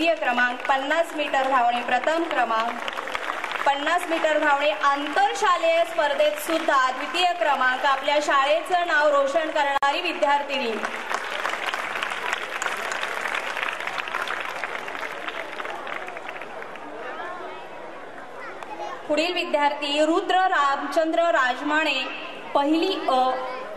द्वितीय क्रमांक, 50 मीटर धावणे प्रथम क्रमांक, 50 मीटर धावणे आंतरशालेय स्पर्धेत सुद्धा द्वितीय क्रमांक आपल्या शाळेचं नाव रोशन करणारी विद्यार्थिनी. पुढील विद्यार्थी रुद्र रामचंद्र राजमाणे, पहिली अ,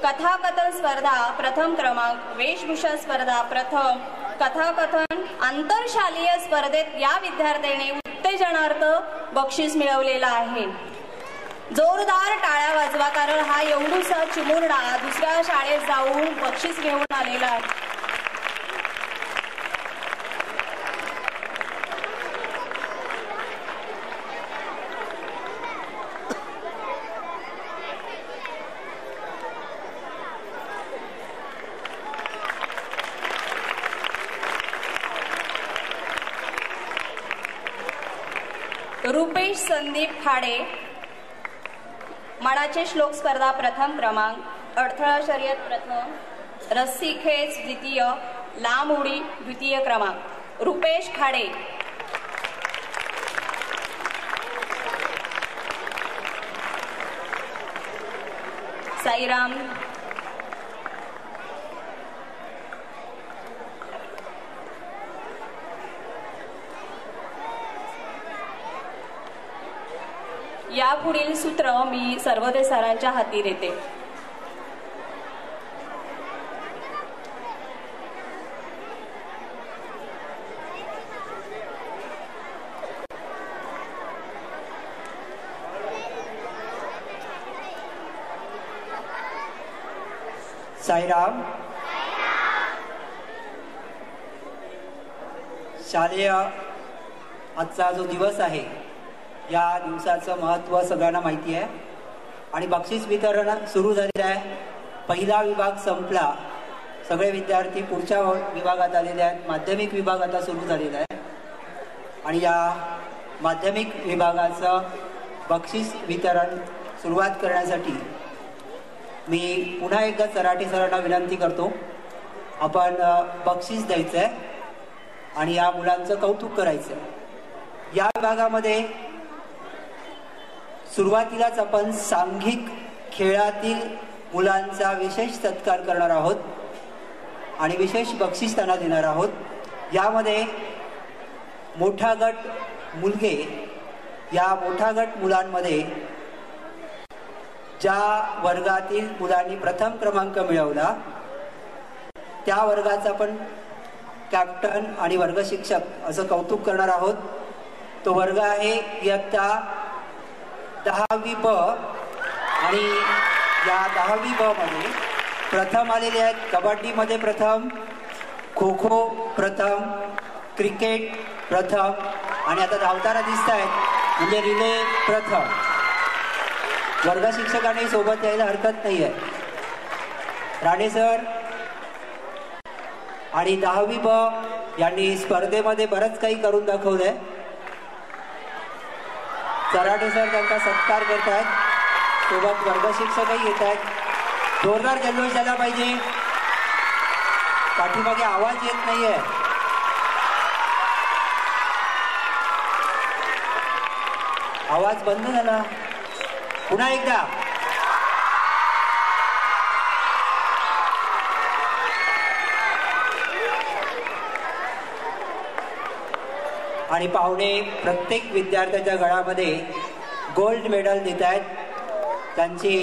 कथाकथन स्पर्धा प्रथम क्रमांक, वेशभूषा स्पर्धा प्रथम, कथाकथन आंतरशालेय स्पर्धेत या विद्यार्थ्याने उत्तेजनार्थ बक्षीस मिळवलेला आहे. जोरदार टाळ्या वाजवा, कारण हा एवढूसा चिमुरडा दुसऱ्या शाळेत जाऊन बक्षीस घेऊन आलेला आहे. रुपेश संदीप खाडे, मनाचे श्लोक स्पर्धा प्रथम क्रमांक, अडथळा शर्यत प्रथम, रस्सी खेच द्वितीय, लांब उडी द्वितीय क्रमांक. रुपेश खाडे. साईराम या पुढील सूत्र मी सर्वोदय सरांच्या हाती देते. साईराम. शालेय आजचा जो दिवस आहे या दिवसाचं महत्त्व सगळ्यांना माहिती आहे आणि बक्षीस वितरण सुरू झालेलं आहे. पहिला विभाग संपला, सगळे विद्यार्थी पुढच्या विभागात आलेले आहेत. माध्यमिक विभाग आता सुरू झालेला आहे आणि या माध्यमिक विभागाचं बक्षीस वितरण सुरुवात करण्यासाठी मी पुन्हा एकदा चराटे सरांना विनंती करतो, आपण बक्षीस द्यायचं आहे आणि या मुलांचं कौतुक करायचं आहे. या विभागामध्ये सुरुवातीलाच आपण सांघिक खेळातील मुलांचा विशेष सत्कार करणार आहोत आणि विशेष बक्षीस त्यांना देणार आहोत. यामध्ये मोठा गट मुलगे, या मोठा गट मुलांमध्ये ज्या वर्गातील मुलांनी प्रथम क्रमांक मिळवला त्या वर्गाचा आपण कॅप्टन आणि वर्ग शिक्षक असं कौतुक करणार आहोत. तो वर्ग आहे इयत्ता 10वी ब आणि या 10वी ब मध्ये प्रथम आलेले आहेत. कबड्डीमध्ये प्रथम, खो खो प्रथम, क्रिकेट प्रथम आणि आता धावताना दिसत आहेत म्हणजे रिले प्रथम. वर्ग शिक्षकांनी सोबत यायला हरकत नाही आहे. राणे सर आणि 10वी ब यांनी स्पर्धेमध्ये बरंच काही करून दाखवलंय. चराटे सर त्यांचा सत्कार करत आहेत, सोबत वर्ग शिक्षकही येत आहेत. जोरदार जल्लोष झाला पाहिजे. पाठीमागे आवाज येत नाहीये. आवाज बंद झाला. पुन्हा एकदा. आणि पाहुणे प्रत्येक विद्यार्थ्याच्या गळामध्ये गोल्ड मेडल देत आहेत. त्यांची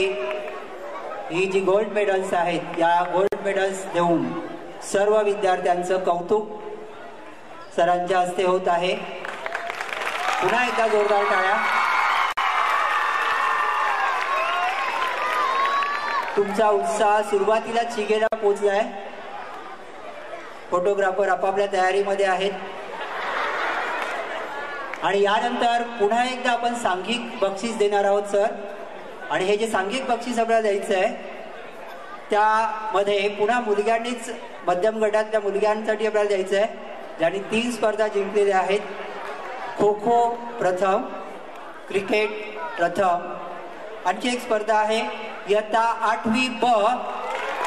ही जी गोल्ड मेडल्स आहेत या गोल्ड मेडल्स देऊन सर्व विद्यार्थ्यांचं कौतुक सरांच्या हस्ते होत आहे. पुन्हा एकदा जोरदार टाळ्या. तुमचा उत्साह सुरुवातीला शिगेला पोहोचलाय. फोटोग्राफर आपापल्या तयारीमध्ये आहेत आणि यानंतर पुन्हा एकदा आपण सांघिक बक्षीस देणार आहोत सर. आणि हे जे सांघिक बक्षीस आपल्याला द्यायचं आहे त्यामध्ये पुन्हा मुलग्यांनीच, मध्यम गटातल्या मुलग्यांसाठी आपल्याला द्यायचं आहे ज्यांनी 3 स्पर्धा जिंकलेल्या आहेत. खो खो प्रथम, क्रिकेट प्रथम. आणखी एक स्पर्धा आहे इयत्ता 8वी ब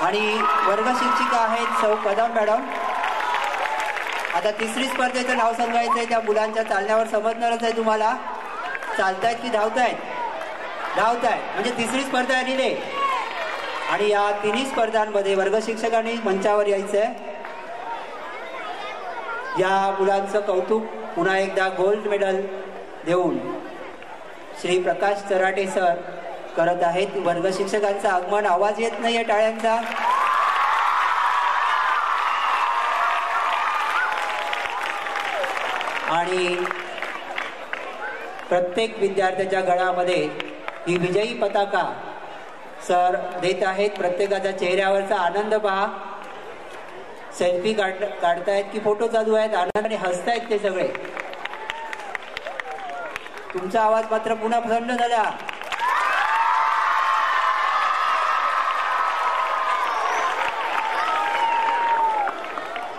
आणि वर्ग शिक्षिका आहेत सौ कदम मॅडम. आता तिसरी स्पर्धेचं नाव सांगायचंय. त्या मुलांच्या चालण्यावर समजणारच आहे तुम्हाला. चालतायत की धावतायत? धावतायत म्हणजे तिसरी स्पर्धा आलेली आहे. आणि या तिन्ही स्पर्धांमध्ये वर्ग शिक्षकांनी मंचावर यायचंय. या मुलांचं कौतुक पुन्हा एकदा गोल्ड मेडल देऊन श्री प्रकाश चराटे सर करत आहेत. वर्ग शिक्षकांचं आगमन. आवाज येत नाहीये टाळ्यांचा. आणि प्रत्येक विद्यार्थ्याच्या गळ्यामध्ये ही विजयी पताका सर देत आहेत. प्रत्येकाच्या चेहऱ्यावरचा आनंद पहा. सेल्फी काढतायत की फोटो चालू आहेत. आनंदाने हसतायत ते सगळे. तुमचा आवाज मात्र पुन्हा थंड झाला.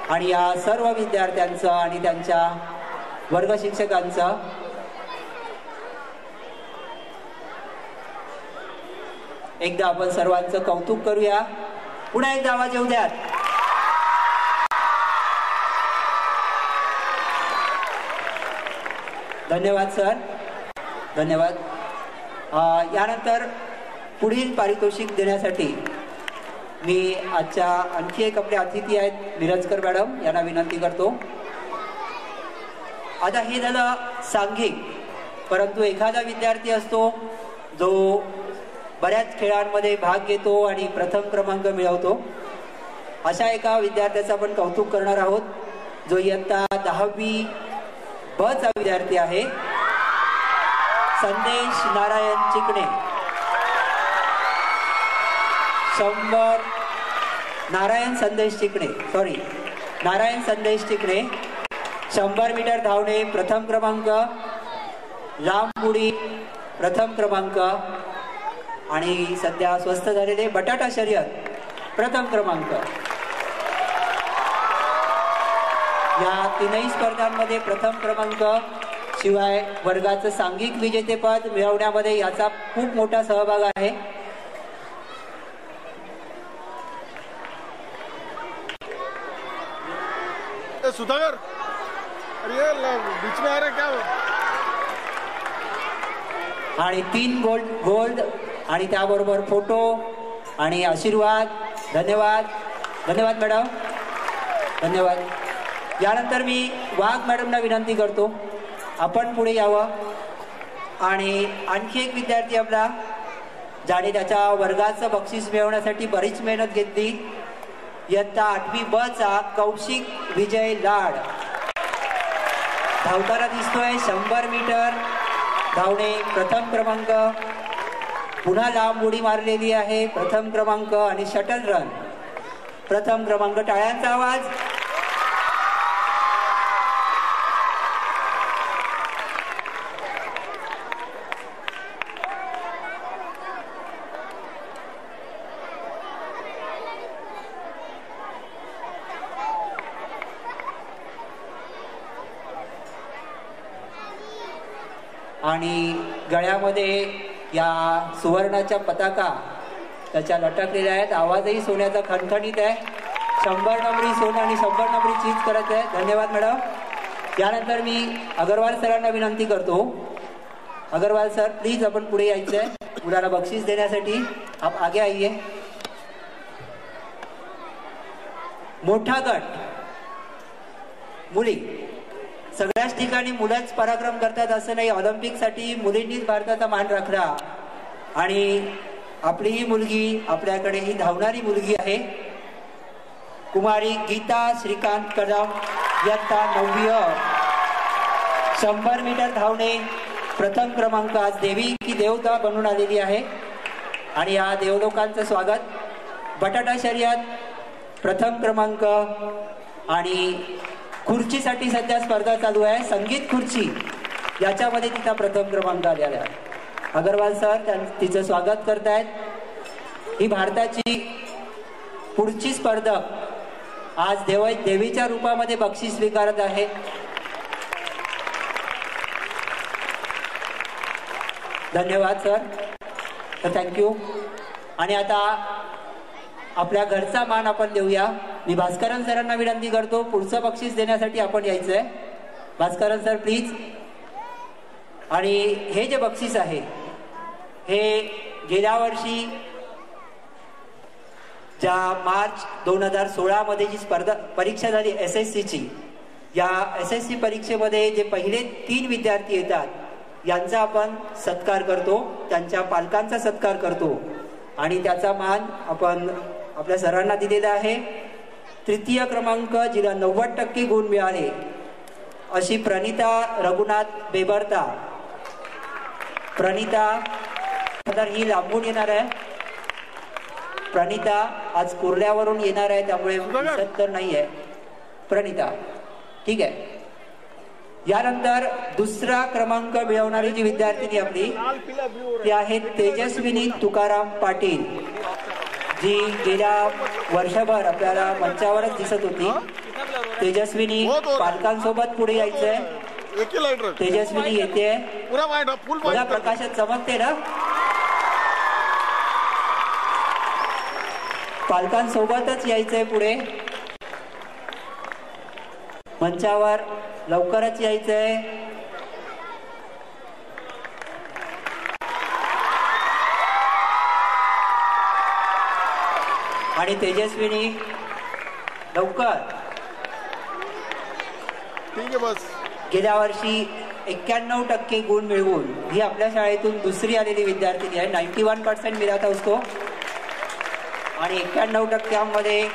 आणि या सर्व विद्यार्थ्यांचं आणि त्यांच्या वर्ग शिक्षकांचं एकदा आपण सर्वांचं कौतुक करूया. पुन्हा एकदा आवाज येऊ द्यात. धन्यवाद सर, धन्यवाद. यानंतर पुढील पारितोषिक देण्यासाठी मी आजच्या आणखी एक आपले अतिथी आहेत मिरजकर मॅडम यांना विनंती करतो. आता हे झालं सांघिक, परंतु एखादा विद्यार्थी असतो जो बऱ्याच खेळांमध्ये भाग घेतो आणि प्रथम क्रमांक मिळवतो. अशा एका विद्यार्थ्याचं आपण कौतुक करणार आहोत जो इयत्ता 10वी ब चा विद्यार्थी आहे. संदेश नारायण चिकणे. 100 नारायण संदेश चिकणे 100 मीटर धावणे प्रथम क्रमांक, लांब उडी प्रथम क्रमांक आणि सध्या स्वस्थ झालेले बटाटा शर्यत प्रथम क्रमांक. या तीनही स्पर्धांमध्ये प्रथम क्रमांक शिवाय वर्गाचं सांघिक विजेतेपद मिळवण्यामध्ये याचा खूप मोठा सहभाग आहे. सुधाकर, अरे बीच में आ रहा क्या? आणि 3 गोल्ड आणि त्याबरोबर फोटो आणि आशीर्वाद. धन्यवाद, धन्यवाद मॅडम, धन्यवाद. यानंतर मी वाघ मॅडमना विनंती करतो आपण पुढे यावं. आणि आणखी एक विद्यार्थी आपला ज्याने त्याच्या वर्गाचं बक्षीस मिळवण्यासाठी बरीच मेहनत घेतली. इयत्ता 8वी ब चा कौशिक विजय लाड धावताना दिसतोय. 100 मीटर धावणे प्रथम क्रमांक, पुन्हा लांब उडी मारलेली आहे प्रथम क्रमांक आणि शटल रन प्रथम क्रमांक. टाळ्यांचा आवाज. आणि गळ्यामध्ये या सुवर्णाच्या पताका त्याच्या लटकलेल्या आहेत. आवाजही सोन्याचा खणखणीत आहे. 100 नंबरी सोनं आणि 100 नंबरी चीज करत आहे. धन्यवाद मॅडम. यानंतर मी अग्रवाल सरांना विनंती करतो. अग्रवाल सर प्लीज आपण पुढे यायचं आहे मुलाला बक्षीस देण्यासाठी. आप आगे आइए. मोठा गट मुली. सगळ्याच ठिकाणी मुलंच पराक्रम करतात असं नाही. ऑलिम्पिकसाठी मुलींनीच भारताचा मान राखला आणि आपली ही मुलगी, आपल्याकडे ही धावणारी मुलगी आहे कुमारी गीता श्रीकांत कदम, इयत्ता 9वी अ. 100 मीटर धावणे प्रथम क्रमांक. आज देवी की देवता बनून आलेली आहे आणि या देवलोकांचं स्वागत. बटाटा शर्यत प्रथम क्रमांक आणि खुर्चीसाठी सध्या स्पर्धा चालू आहे. संगीत खुर्ची याच्यामध्ये तिचा प्रथम क्रमांक आलेला आहे. अग्रवाल सर तिचं स्वागत करतायत. ही भारताची पुढची स्पर्धक आज देवीच्या रूपामध्ये बक्षीस स्वीकारत आहे. धन्यवाद सर, तर थँक्यू. आणि आता आपल्या घरचा मान आपण देऊया. मी भास्करन सरांना विनंती करतो पुढचं बक्षीस देण्यासाठी आपण यायचंय. Bhaskaran sir please. आणि हे जे बक्षीस आहे हे गेल्या वर्षी ज्या मार्च 2016 मध्ये जी परीक्षा झाली SSCची, या SSC परीक्षेमध्ये जे पहिले 3 विद्यार्थी येतात यांचा आपण सत्कार करतो, त्यांच्या पालकांचा सत्कार करतो आणि त्याचा मान आपण आपल्या सरांना दिलेला आहे. तृतीय क्रमांक जिला 90% गुण मिळाले अशी प्रणिता रघुनाथ बेबरता. प्रणिता तर ही लांबून येणार आहे. प्रणिता आज कुर्ल्यावरून येणार आहे त्यामुळे दिसत तर नाही आहे प्रणिता. ठीक आहे. यानंतर दुसरा क्रमांक मिळवणारी जी विद्यार्थिनी आपली ती आहे तेजस्विनी तुकाराम पाटील, जी गेल्या वर्षभर आपल्याला मंचावरच दिसत होती. तेजस्विनी पालकांसोबत पुढे यायचंय. तेजस्विनी येते. बघा प्रकाशात चमकते ना. पालकांसोबतच यायचंय पुढे मंचावर, लवकरच यायचंय. आणि तेजस्विनी लवकर. ठीक आहे बस. गेल्या वर्षी 91% गुण मिळवून ही आपल्या शाळेतून दुसरी आलेली विद्यार्थिनी आहे. 91% मिळा था उसको. आणि 91%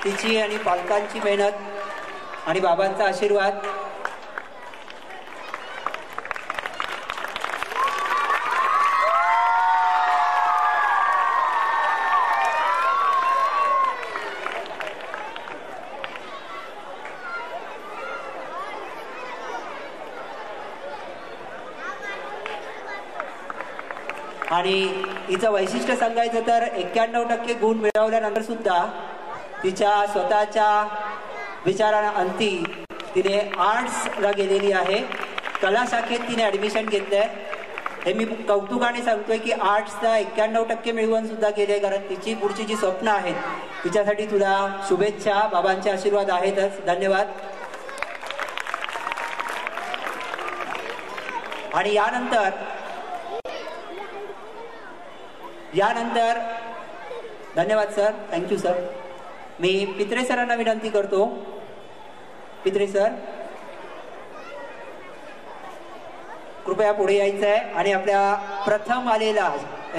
तिची आणि पालकांची मेहनत आणि बाबांचा आशीर्वाद. आणि हिचं वैशिष्ट्य सांगायचं तर 91% गुण मिळवल्यानंतर सुद्धा तिच्या स्वतःच्या विचारांअंती तिने आर्ट्सला गेलेली आहे. कला शाखेत तिने ऍडमिशन घेतलंय. हे मी कौतुकाने सांगतोय की आर्ट्सला 91% मिळवून सुद्धा गेले, कारण तिची पुढची जी स्वप्न आहेत तिच्यासाठी तुला शुभेच्छा. बाबांचे आशीर्वाद आहेतच. धन्यवाद. आणि यानंतर धन्यवाद सर, थँक्यू सर. मी पित्रे सरांना विनंती करतो. पित्रे सर कृपया पुढे यायचं आहे. आणि आपल्या प्रथम आलेला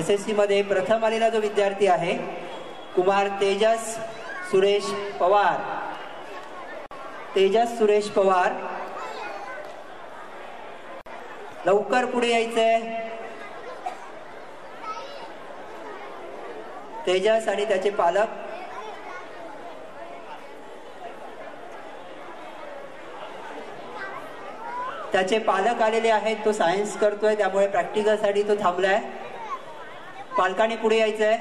SSC मध्ये प्रथम आलेला जो विद्यार्थी आहे कुमार तेजस सुरेश पवार. तेजस सुरेश पवार लवकर पुढे यायचंय. तेजस आणि त्याचे पालक. त्याचे पालक आलेले आहेत. तो सायन्स करतोय त्यामुळे प्रॅक्टिकल साठी तो थांबलाय. पालकांनी पुढे यायचंय.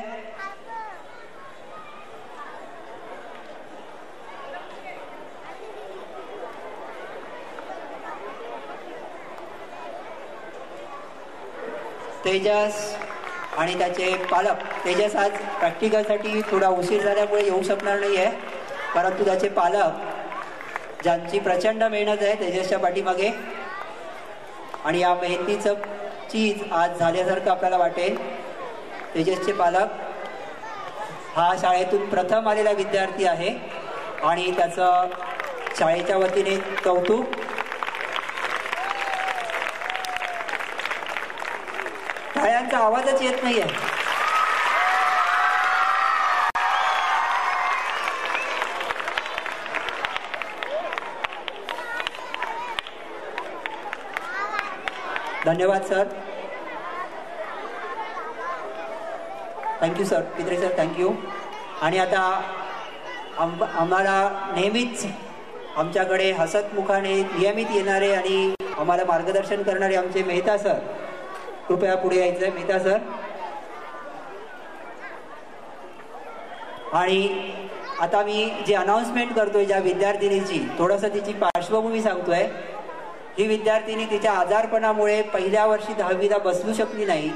तेजस आणि त्याचे पालक. तेजस आज प्रॅक्टिकलसाठी थोडा उशीर झाल्यामुळे येऊ शकणार नाही आहे, परंतु त्याचे पालक ज्यांची प्रचंड मेहनत आहे तेजसच्या पाठीमागे, आणि या मेहनतीचं चीज आज झाल्यासारखं आपल्याला वाटेल. तेजसचे पालक. हा शाळेतून प्रथम आलेला विद्यार्थी आहे आणि त्याचं शाळेच्या वतीने कौतुक. टाळ्यांचा आवाजच येत नाहीये. धन्यवाद sir, thank you sir. Pitre sir thank you. आणि आता आम्हाला नेहमीच आमच्याकडे हसतमुखाने नियमित येणारे आणि आम्हाला मार्गदर्शन करणारे आमचे मेहता सर, कृपया पुढे यायचंय. मेहता सर. आणि आता मी जी अनाउन्समेंट करतोय ज्या विद्यार्थिनीची, थोडंसं तिची पार्श्वभूमी सांगतोय. ही विद्यार्थिनी तिच्या आजारपणामुळे पहिल्या वर्षी 10वीला बसू शकली नाही.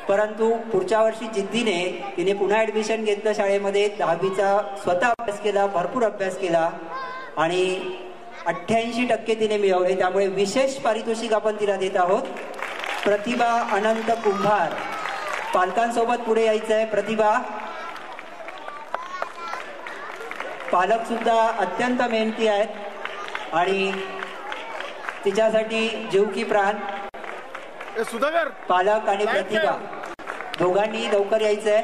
परंतु पुढच्या वर्षी जिद्दीने तिने पुन्हा ऍडमिशन घेतलं शाळेमध्ये. 10वीचा स्वतः अभ्यास केला, भरपूर अभ्यास केला आणि 88% तिने मिळवले. त्यामुळे विशेष पारितोषिक आपण तिला देत आहोत. प्रतिभा अनंत कुंभार, पालकांसोबत पुढे यायचं आहे. प्रतिभा, पालक सुद्धा अत्यंत मेहनती आहेत आणि तिच्यासाठी जीव की प्राण. सुधाकर, पालक आणि प्रतिभा दोघांनी लवकर यायचंय.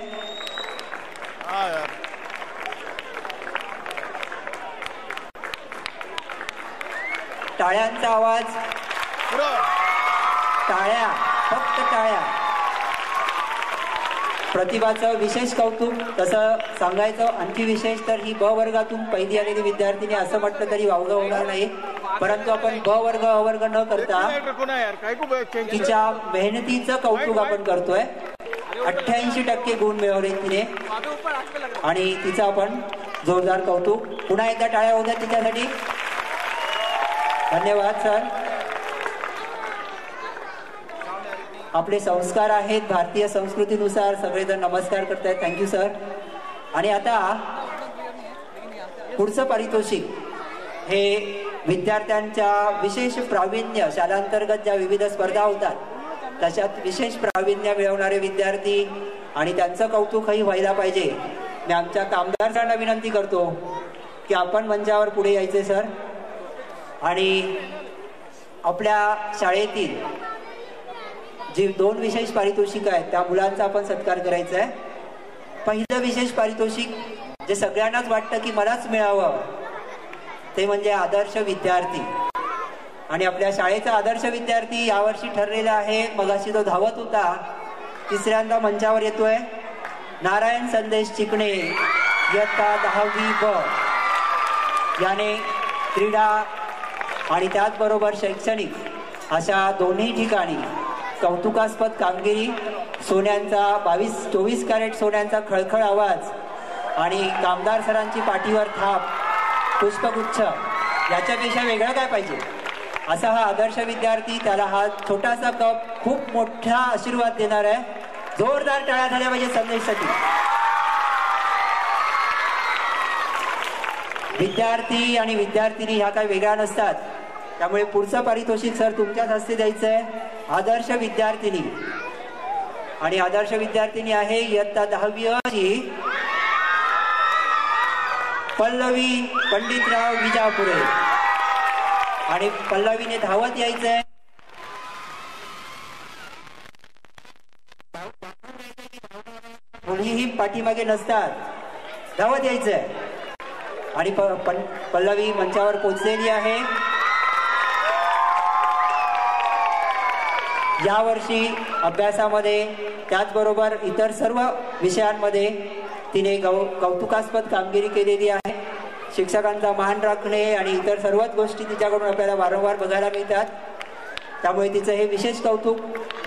टाळ्यांचा आवाज, टाळ्या, फक्त टाळ्या. प्रतिभाचं विशेष कौतुक. तसं सांगायचं आणखी विशेष तर ही ब वर्गातून पहिली आलेली विद्यार्थिनी असं म्हटलं तरी वावगं होणार नाही. परंतु आपण ब वर्ग अ वर्ग न करता तिच्या मेहनतीचं कौतुक आपण करतोय. 88% गुण मिळवले तिने आणि तिचं आपण जोरदार कौतुक. पुन्हा एकदा टाळ्या होत्या तिच्यासाठी. धन्यवाद सर. आपले संस्कार आहेत भारतीय संस्कृतीनुसार, सगळेजण नमस्कार करतायत. Thank you sir. आणि आता पुढचं पारितोषिक हे विद्यार्थ्यांच्या विशेष प्रावीण्य, शालांतर्गत ज्या विविध स्पर्धा होतात त्याच्यात विशेष प्रावीण्य मिळवणारे विद्यार्थी आणि त्यांचं कौतुकही व्हायला पाहिजे. मी आमच्या कामदारांना विनंती करतो की आपण मंचावर पुढे यायचे सर. आणि आपल्या शाळेतील जी 2 विशेष पारितोषिक आहेत त्या मुलांचा आपण सत्कार करायचा आहे. पहिलं विशेष पारितोषिक जे सगळ्यांनाच वाटतं की मलाच मिळावं ते म्हणजे आदर्श विद्यार्थी. आणि आपल्या शाळेचा आदर्श विद्यार्थी यावर्षी ठरलेला आहे. मगाशी तो धावत होता, तिसऱ्यांदा मंचावर येतोय. नारायण संदेश चिकणे, इयत्ता 10वी ब. याने क्रीडा आणि त्याचबरोबर शैक्षणिक अशा दोन्ही ठिकाणी कौतुकास्पद कामगिरी. सोन्यांचा 22-24 कॅरेट सोन्यांचा खळखळ आवाज आणि कामदार सरांची पाठीवर थाप, पुष्पगुच्छ, याच्यापेक्षा वेगळं काय पाहिजे. असा हा आदर्श विद्यार्थी. त्याला हा छोटासा कप खूप मोठा आशीर्वाद देणार आहे. जोरदार टाळ्या झाल्या पाहिजे संदेशसाठी. विद्यार्थी आणि विद्यार्थिनी ह्या काही वेगळ्या नसतात. त्यामुळे पुढचं पारितोषिक सर तुमच्याच हस्ते द्यायचंय. आदर्श विद्यार्थिनी आणि आदर्श विद्यार्थिनी आहे इयत्ता 10वी अ ची पल्लवी पंडितराव विजापुरे. आणि पल्लवीने धावत यायचंय. कोणीही पाठीमागे नसतात, धावत यायचंय. आणि पल्लवी मंचावर पोहोचलेली आहे. यावर्षी अभ्यासामध्ये त्याचबरोबर इतर सर्व विषयांमध्ये तिने कौतुकास्पद कामगिरी केलेली आहे. शिक्षकांचा मान राखणे आणि इतर सर्वच गोष्टी तिच्याकडून आपल्याला वारंवार बघायला मिळतात. त्यामुळे तिचं हे विशेष कौतुक.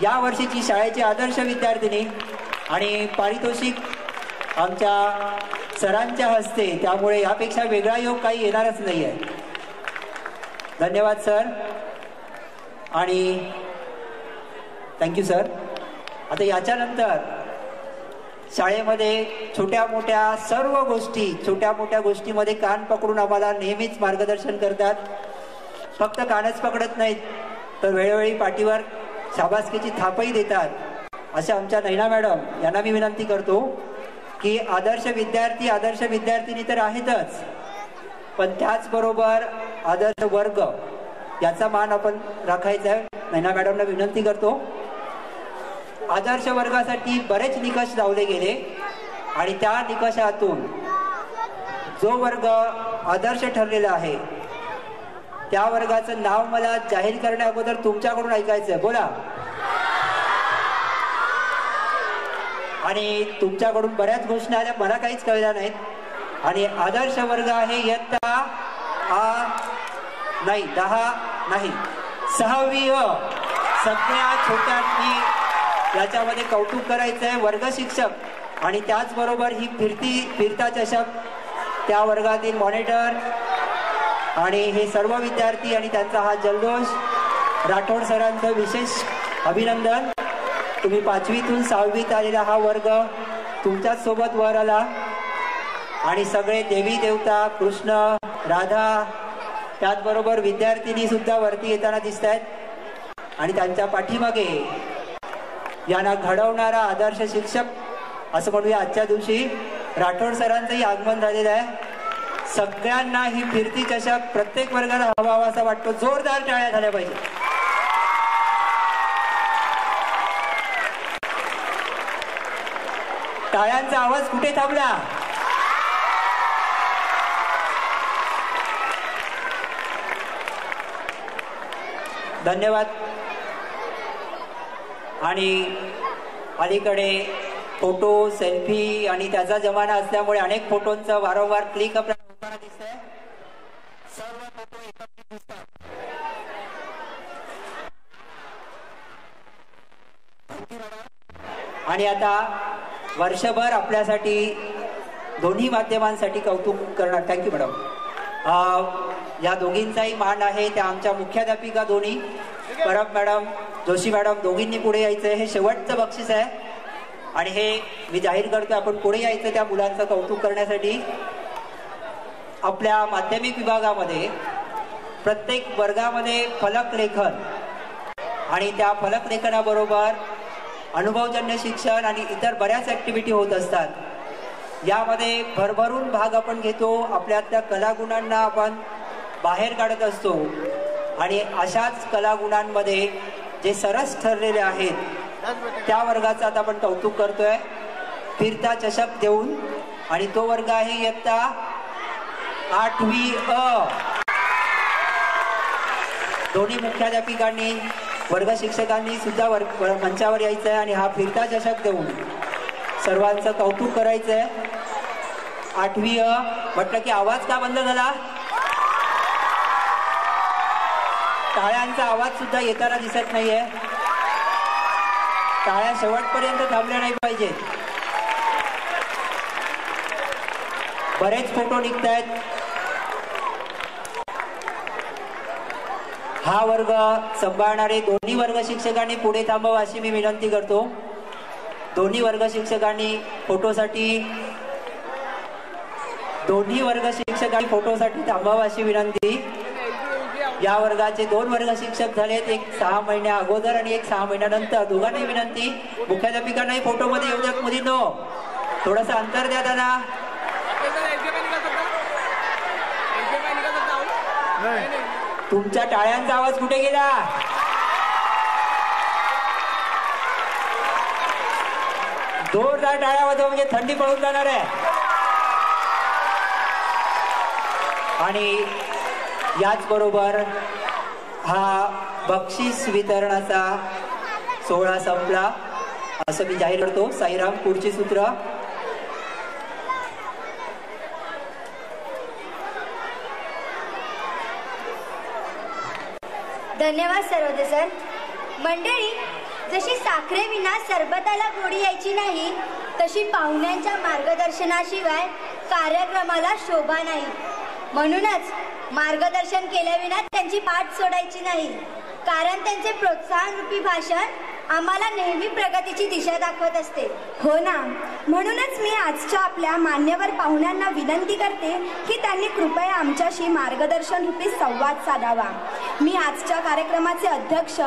यावर्षीची शाळेची आदर्श विद्यार्थिनी आणि पारितोषिक आमच्या सरांच्या हस्ते. त्यामुळे यापेक्षा वेगळा योग काही येणारच नाही आहे. धन्यवाद सर आणि थँक्यू सर. आता याच्यानंतर शाळेमध्ये छोट्या मोठ्या सर्व गोष्टी, छोट्या मोठ्या गोष्टीमध्ये कान पकडून आम्हाला नेहमीच मार्गदर्शन करतात. फक्त कानच पकडत नाहीत तर वेळोवेळी पाठीवर शाबासकीची थापही देतात. अशा आमच्या नैना मॅडम यांना मी विनंती करतो की आदर्श विद्यार्थी, आदर्श विद्यार्थिनी तर आहेतच, पण त्याचबरोबर आदर्श वर्ग याचा मान आपण राखायचा आहे. नैना मॅडमना विनंती करतो. आदर्श वर्गासाठी बरेच निकष लावले गेले आणि त्या निकषातून जो वर्ग आदर्श ठरलेला आहे त्या वर्गाचं नाव मला जाहीर करण्या अगोदर तुमच्याकडून ऐकायचंय. बोला. आणि तुमच्याकडून बऱ्याच घोषणा आल्या, मला काहीच कळल्या नाहीत. आणि आदर्श वर्ग आहे इयत्ता नाही 10 नाही 6वी अ. सगळ्या छोट्यांनी याच्यामध्ये कौतुक करायचंय. वर्ग शिक्षक आणि त्याचबरोबर ही फिरता चषक, त्या वर्गातील मॉनिटर आणि हे सर्व विद्यार्थी आणि त्यांचा हा जल्लोष. राठोड सरांचं विशेष अभिनंदन. तुम्ही 5वीतून 6वीत आलेला हा वर्ग तुमच्याच सोबत वर आला आणि सगळे देवी देवता कृष्ण राधा त्याचबरोबर विद्यार्थिनी सुद्धा वरती येताना दिसत आहेत आणि त्यांच्या पाठीमागे यांना घडवणारा आदर्श शिक्षक असं म्हणूया आजच्या दिवशी राठोड सरांचंही आगमन झालेलं आहे. सगळ्यांना ही फिरती चषक प्रत्येक वर्गाला हवा असा वाटतो. जोरदार टाळ्या झाल्या पाहिजे. टाळ्यांचा आवाज कुठे थांबला? धन्यवाद. आणि अलीकडे फोटो सेल्फी आणि त्याचा जमाना असल्यामुळे अनेक फोटोंचा वारंवार क्लिक आपल्याला होताना दिसतंय. सर्व फोटो एकत्रित दिसतात. आणि आता वर्षभर आपल्यासाठी दोन्ही माध्यमांसाठी कौतुक करणार. Thank you madam. या दोघींचाही मान आहे. त्या आमच्या मुख्याध्यापिका दोन्ही परब मॅडम जोशी मॅडम दोघींनी पुढे यायचंय. हे शेवटचं बक्षीस आहे आणि हे मी जाहीर करतोय आपण पुढे यायचं त्या मुलांचं कौतुक करण्यासाठी. आपल्या माध्यमिक विभागामध्ये प्रत्येक वर्गामध्ये फलकलेखन आणि त्या फलकलेखनाबरोबर अनुभवजन्य शिक्षण आणि इतर बऱ्याच ऍक्टिव्हिटी होत असतात. यामध्ये भरभरून भाग आपण घेतो. आपल्यातल्या कलागुणांना आपण बाहेर काढत असतो आणि अशाच कलागुणांमध्ये जे सरस ठरलेले आहेत त्या वर्गाचं आता आपण कौतुक करतोय फिरता चषक देऊन. आणि तो वर्ग आहे इयत्ता 8वी अ. दोन्ही मुख्याध्यापिकांनी वर्ग शिक्षकांनी सुद्धा मंचावर यायचंय आणि हा फिरता चषक देऊन सर्वांचं कौतुक करायचंय. 8वी अ म्हटलं की आवाज का बंद झाला? टाळ्यांचा आवाज सुद्धा येताना दिसत नाहीये. टाळ्या शेवटपर्यंत थांबल्या नाही पाहिजे. बरेच फोटो निघतायत. हा वर्ग सांभाळणारे दोन्ही वर्ग शिक्षकांनी पुढे थांबावं अशी मी विनंती करतो. दोन्ही वर्ग शिक्षकांनी फोटोसाठी थांबावं अशी विनंती. या वर्गाचे 2 वर्ग शिक्षक झालेत. एक 6 महिन्या अगोदर आणि एक 6 महिन्यानंतर. दोघांनाही विनंती. मुख्याध्यापिकांनाही फोटोमध्ये येऊ द्यात मुलींनो. थोडंसं अंतर द्या त्यांना. तुमच्या टाळ्यांचा आवाज कुठे गेला? जोरदार टाळ्या वाजवा म्हणजे थंडी पळून जाणार आहे. आणि याच बरोबर हा बक्षीस वितरणाचा सोहळा संपला असं मी जाहीर करतो. साईराम पुढची सूत्र. धन्यवाद सर्वोदय सर. मंडळी, जशी साखरेविना सरबताला गोडी यायची नाही तशी पाहुण्यांच्या मार्गदर्शनाशिवाय कार्यक्रमाला शोभा नाही. म्हणूनच मार्गदर्शन केल्याविना त्यांची पाठ सोडायची नाही. कारण त्यांचे प्रोत्साहन रूपी भाषण आम्हाला नेहमी प्रगतीची दिशा दाखवत असते. हो ना. म्हणूनच मी आजच्या आपल्या मान्यवर पाहुण्यांना विनंती करते की त्यांनी कृपया आमच्याशी मार्गदर्शन रूपी संवाद साधावा. मी आजच्या कार्यक्रमाचे अध्यक्ष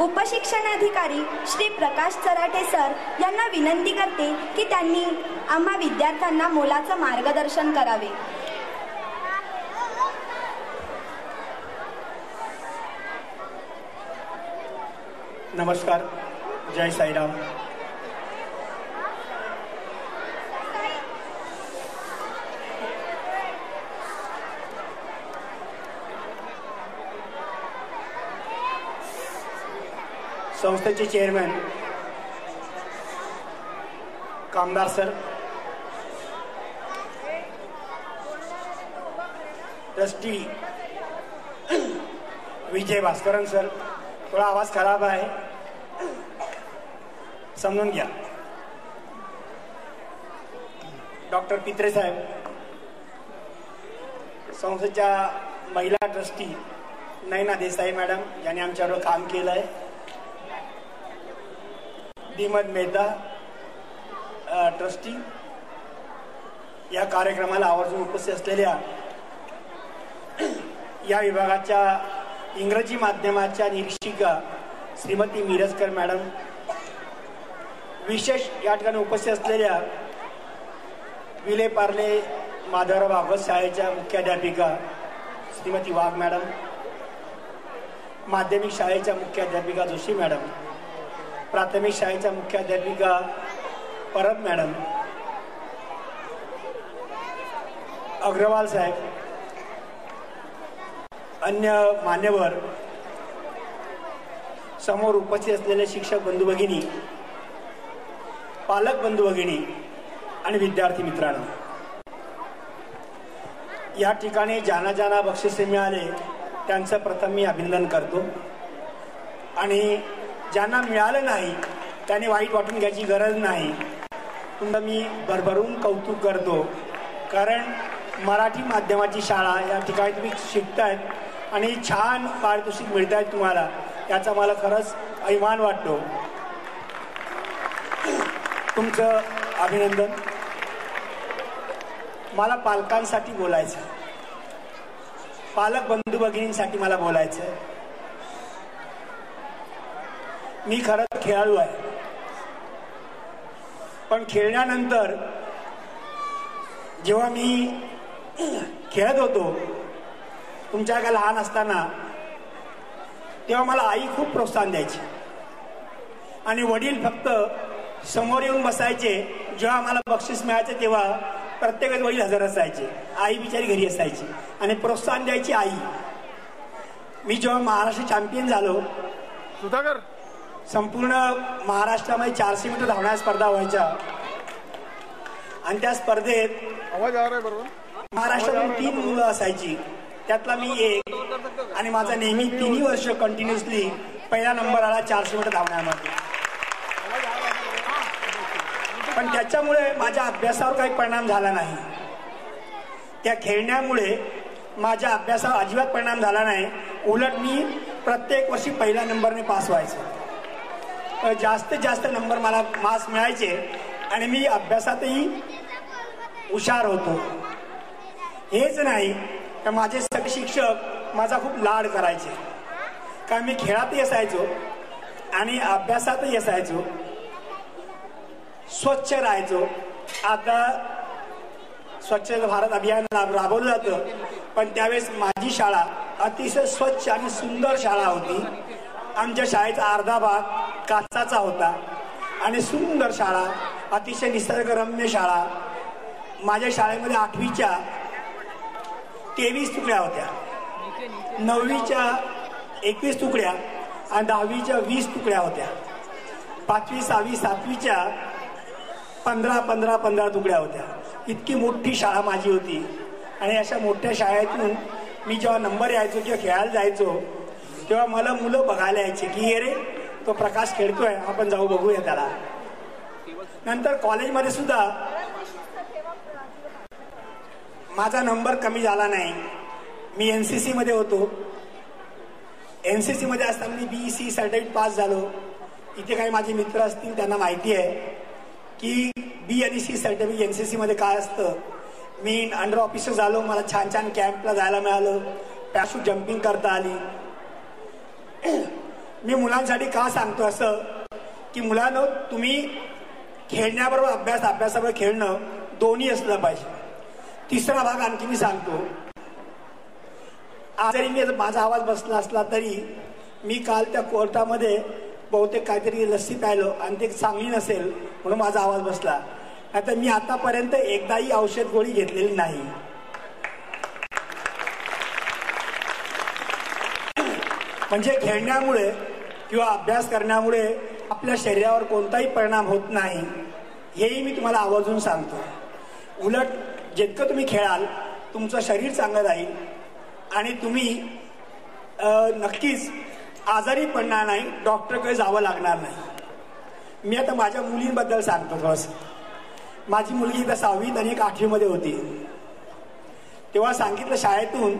उपशिक्षणाधिकारी श्री प्रकाश चराटे सर यांना विनंती करते की त्यांनी आम्हा विद्यार्थ्यांना मोलाचं मार्गदर्शन करावे. नमस्कार. जय साईराम. संस्थेचे चेअरमॅन कामदार सर, ट्रस्टी विजय भास्करन सर, थोडा आवाज खराब आहे समजून घ्या. डॉक्टर पित्रे साहेब, संस्थेच्या महिला ट्रस्टी नैना देसाई मॅडम यांनी आमच्याबरोबर काम केलं आहे. श्रीमद मेहता ट्रस्टी, या कार्यक्रमाला आवर्जून उपस्थित असलेल्या या विभागाच्या इंग्रजी माध्यमाच्या निरीक्षिका श्रीमती मिरजकर मॅडम, विशेष या ठिकाणी उपस्थित असलेल्या विले पार्ले माधवराव भागवत शाळेच्या मुख्याध्यापिका श्रीमती वाघ मॅडम, माध्यमिक शाळेच्या मुख्याध्यापिका जोशी मॅडम, प्राथमिक शाळेच्या मुख्याध्यापिका परब मॅडम, अग्रवाल साहेब, अन्य मान्यवर, समोर उपस्थित असलेले शिक्षक बंधू भगिनी, पालक बंधू भगिनी आणि विद्यार्थी मित्रांनो, या ठिकाणी ज्यांना ज्यांना बक्षिसे मिळाले त्यांचं प्रथम मी अभिनंदन करतो आणि ज्यांना मिळालं नाही त्यांनी वाईट वाटून घ्यायची गरज नाही. तुमचं मी भरभरून कौतुक करतो, कारण मराठी माध्यमाची शाळा या ठिकाणी तुम्ही शिकतायत आणि छान पारितोषिक मिळत आहेत तुम्हाला, याचा मला खरंच अभिमान वाटतो. तुमचं अभिनंदन. मला पालकांसाठी बोलायचं, पालक बंधू भगिनींसाठी मला बोलायचं. मी खरंच खेळाडू आहे, पण खेळण्यानंतर जेव्हा मी खेळत होतो तुमच्या का लहान असताना, तेव्हा मला आई खूप प्रोत्साहन द्यायची आणि वडील फक्त समोर येऊन बसायचे. जेव्हा मला बक्षीस मिळायचे तेव्हा प्रत्येक वडील हजर असायचे, आई बिचारी घरी असायची आणि प्रोत्साहन द्यायची आई. मी जेव्हा महाराष्ट्र चॅम्पियन झालो, सुधाकर, संपूर्ण महाराष्ट्रामध्ये 400 मीटर धावण्या स्पर्धा व्हायच्या आणि त्या स्पर्धेत आवाज आ रहा है बरोबर, महाराष्ट्रातून 3 मुलं असायची, त्यातला मी एक, आणि माझा नेहमी 3 वर्ष कंटिन्युअसली पहिला नंबर आला 400 मीटर धावण्यामध्ये. पण त्याच्यामुळे माझ्या अभ्यासावर काही परिणाम झाला नाही. त्या खेळण्यामुळे माझ्या अभ्यासावर अजिबात परिणाम झाला नाही. उलट मी प्रत्येक वर्षी पहिल्या नंबरने पास व्हायचो. जास्तीत जास्त नंबर मला मार्क्स मिळायचे आणि मी अभ्यासातही हुशार होतो. हेच नाही तर माझे सगळे शिक्षक माझा खूप लाड करायचे, कारण मी खेळातही असायचो आणि अभ्यासातही असायचो, स्वच्छ राहायचो. आता स्वच्छ भारत अभियान राबवलं जातं, पण त्यावेळेस माझी शाळा अतिशय स्वच्छ आणि सुंदर शाळा होती. आमच्या शाळेचा अर्धा भाग काचाचा होता आणि सुंदर शाळा, अतिशय निसर्गरम्य शाळा. माझ्या शाळेमध्ये 8वीच्या 23 तुकड्या होत्या, 9वीच्या 21 तुकड्या आणि 10वीच्या 20 तुकड्या होत्या. 5वी 6वी 7वीच्या 15 तुकड्या होत्या. इतकी मोठी शाळा माझी होती आणि अशा मोठ्या शाळेतून मी जेव्हा नंबर यायचो किंवा खेळायला जायचो तेव्हा मला मुलं बघायला यायचे की हे रे तो प्रकाश खेळतोय, आपण जाऊ बघूया त्याला. नंतर कॉलेजमध्ये सुद्धा माझा नंबर कमी झाला नाही. मी NCC मध्ये होतो. NCC मध्ये असताना मी BEC सर्टिफिकेट पास झालो. इथे काही माझे मित्र असतील त्यांना माहिती आहे की B आणि C सर्टिफिकेट NCC मध्ये काय असतं. मी अंडर ऑफिसर झालो, मला छान छान कॅम्पला जायला मिळालं, पॅराशूट जम्पिंग करता आली. मी मुलांसाठी का सांगतो असं की मुलांनो, तुम्ही खेळण्याबरोबर अभ्यासाबरोबर खेळणं दोन्ही असलं पाहिजे. तिसरा भाग आणखी मी सांगतो. आज जरी मी माझा आवाज बसला असला तरी मी काल त्या कोर्टामध्ये बहुतेक काहीतरी लस्सी प्यायलो आणि ते चांगली नसेल म्हणून माझा आवाज बसला. नाहीतर मी आतापर्यंत एकदाही औषध गोळी घेतलेली नाही. म्हणजे खेळण्यामुळे किंवा अभ्यास करण्यामुळे आपल्या शरीरावर कोणताही परिणाम होत नाही, हेही मी तुम्हाला आवर्जून सांगतो. उलट जितकं तुम्ही खेळाल तुमचं शरीर चांगलं राहील आणि तुम्ही नक्कीच आजारी पडणार नाही, डॉक्टरकडे जावं लागणार नाही. मी आता माझ्या मुलींबद्दल सांगतो थोडंसं. माझी मुलगी एकदा 6वीत आणि एक 8वीमध्ये होती. तेव्हा सांगितलं शाळेतून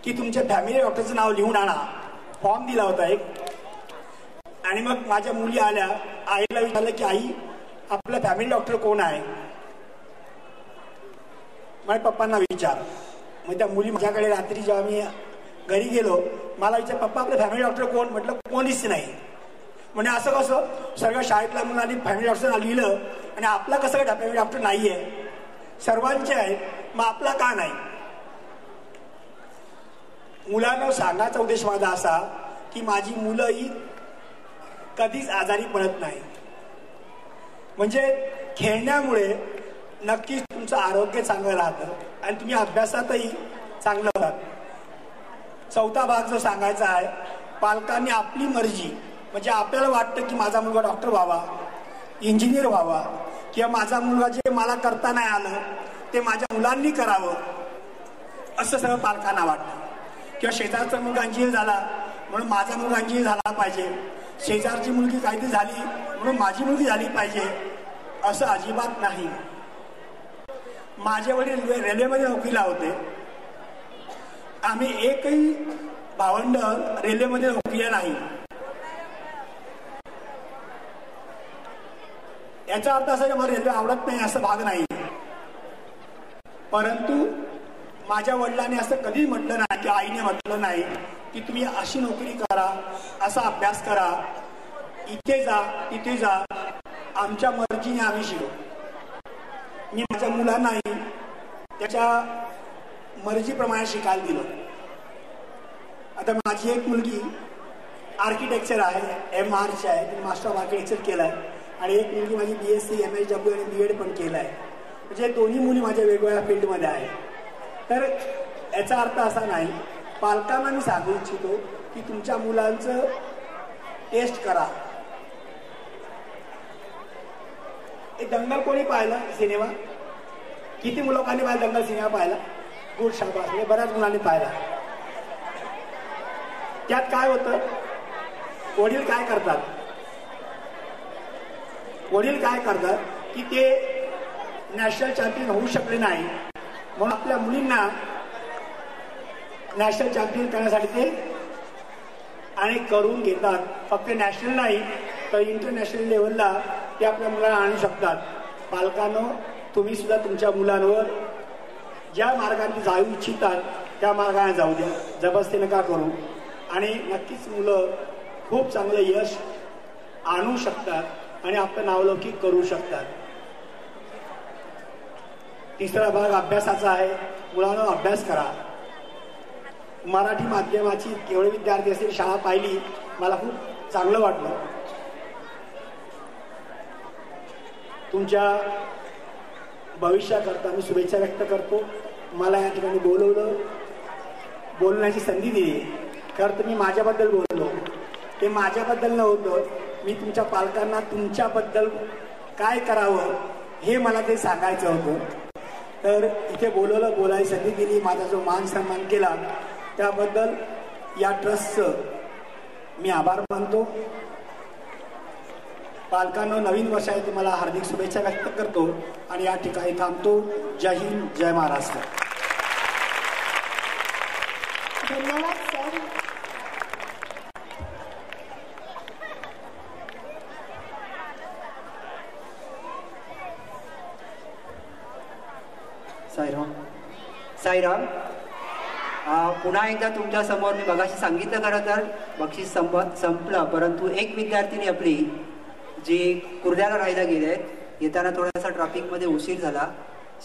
की तुमच्या फॅमिली डॉक्टरचं नाव लिहून आणा. फॉर्म दिला होता एक. आणि मग माझ्या मुली आल्या, आईला विचारलं की आई आपला फॅमिली डॉक्टर कोण आहे. माझ्या पप्पांना विचार. मग त्या मुली माझ्याकडे रात्री जेव्हा मी घरी गेलो मला विचार पप्पा आपलं फॅमिली डॉक्टर कोण. म्हटलं कोणीच नाही. म्हणजे असं कसं सगळ्या शाळेतल्या मुलांनी फॅमिली डॉक्टर लिहिलं आणि आपला कसं काय फॅमिली डॉक्टर नाही आहे. सर्वांचे आहेत मग आपला का नाही. मुलांना सांगायचा उद्देश माझा असा की माझी मुलं ही कधीच आजारी पडत नाही. म्हणजे खेळण्यामुळे नक्कीच तुमचं आरोग्य चांगलं राहतं आणि तुम्ही अभ्यासातही चांगलं राहत. चौथा भाग जो सांगायचा आहे, पालकांनी आपली मर्जी म्हणजे आपल्याला वाटतं की माझा मुलगा डॉक्टर व्हावा, इंजिनियर व्हावा किंवा माझा मुलगा जे मला करता नाही आलं ते माझ्या मुलांनी करावं असं सगळं पालकांना वाटतं. किंवा शेजारचा मुलगा इंजिनियर झाला म्हणून माझा मुलगा इंजिनियर झाला पाहिजे, शेजारची मुलगी काहीतरी झाली म्हणून माझी मुलगी झाली पाहिजे असं अजिबात नाही. माझे वडील रेल्वेमध्ये नोकरीला होते. आम्ही एकही भावंड रेल्वेमध्ये नोकरीला नाही. याचा अर्थ असा की मला रेल्वे आवडत नाही असं भाग नाही. परंतु माझ्या वडिलांनी असं कधीच म्हटलं नाही की आईने म्हटलं नाही की तुम्ही अशी नोकरी करा, असा अभ्यास करा, इथे जा तिथे जा. आमच्या मर्जीने आम्ही शिकू. मी माझ्या मुलांनाही त्याच्या मर्जीप्रमाणे शिकायला दिलं. आता माझी एक मुलगी आर्किटेक्चर आहे, MRची आहे, तिने मास्टर ऑफ आर्किटेक्चर केलं आहे. आणि एक मुलगी माझी BSc MSW आणि BEd पण केलं आहे. म्हणजे दोन्ही मुली माझ्या वेगवेगळ्या फील्डमध्ये आहेत. तर याचा अर्थ असा नाही, पालकांना मी सांगू इच्छितो की तुमच्या मुलांचं टेस्ट करा. एक दंगल कोणी पाहिलं सिनेमा? किती लोकांनी पाहिला दंगल सिनेमा पाहिला? गुड शाबास. म्हणजे बऱ्याच मुलांनी पाहिला. त्यात काय होतं, वडील काय करतात की ते नॅशनल चॅम्पियन होऊ शकले नाही म्हणून आपल्या मुलींना नॅशनल चॅम्पियन करण्यासाठी ते अनेक करून घेतात. फक्त नॅशनल नाही तर इंटरनॅशनल लेवलला ते आपल्या मुलांना आणू शकतात. पालकांनो, तुम्ही सुद्धा तुमच्या मुलांवर ज्या मार्गाने जाऊ इच्छितात त्या मार्गाने जाऊ द्या, जबरदस्ती नका करू. आणि नक्कीच मुलं खूप चांगलं यश आणू शकतात आणि आपलं नावलौकिक करू शकतात. तिसरा भाग अभ्यासाचा आहे. मुलांना अभ्यास करा. मराठी माध्यमाची केवळ विद्यार्थी असलेली शाळा पाहिली, मला खूप चांगलं वाटलं. तुमच्या भविष्याकरता मी शुभेच्छा व्यक्त करतो. मला या ठिकाणी बोलण्याची संधी दिली. खरं तर मी माझ्याबद्दल बोललो, ते माझ्याबद्दल नव्हतं. मी तुमच्या पालकांना तुमच्याबद्दल काय करावं हे मला ते सांगायचं होतं. तर इथे बोलायची संधी दिली, माझा जो मान सन्मान केला त्याबद्दल या ट्रस्टचं मी आभार मानतो. पालकांना नवीन वर्षाची तुम्हाला हार्दिक शुभेच्छा व्यक्त करतो आणि या ठिकाणी थांबतो. जय हिंद, जय महाराष्ट्र. धन्यवाद सर. साईराम. पुन्हा एकदा तुमच्या समोर मी मगाशी सांगितलं, खरं तर बक्षीस संपलं, परंतु एक विद्यार्थिनी आपली जी कुर्ल्याला राहायला गेले आहेत, येताना थोडासा ट्रॅफिकमध्ये उशीर झाला,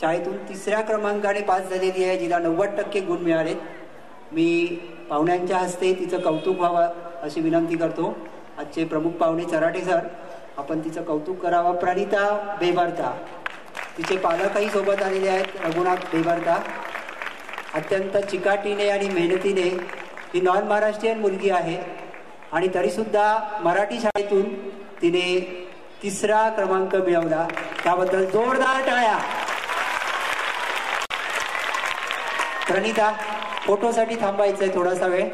शाळेतून 3ऱ्या क्रमांकाने पास झालेली आहे, जिला 90% गुण मिळालेत. मी पाहुण्यांच्या हस्ते तिचं कौतुक व्हावं अशी विनंती करतो. आजचे प्रमुख पाहुणे चराटे सर, आपण तिचं कौतुक करावं. प्रणिता बेबरता, तिचे पालकही सोबत आलेले आहेत, रघुनाथ बेबरता. अत्यंत चिकाटीने आणि मेहनतीने ही नॉन महाराष्ट्रीयन मुलगी आहे आणि तरीसुद्धा मराठी शाळेतून तिने 3रा क्रमांक मिळवला. त्याबद्दल जोरदार टाळ्या. प्रणिता, फोटोसाठी थांबायचंय थोडासा वेळ.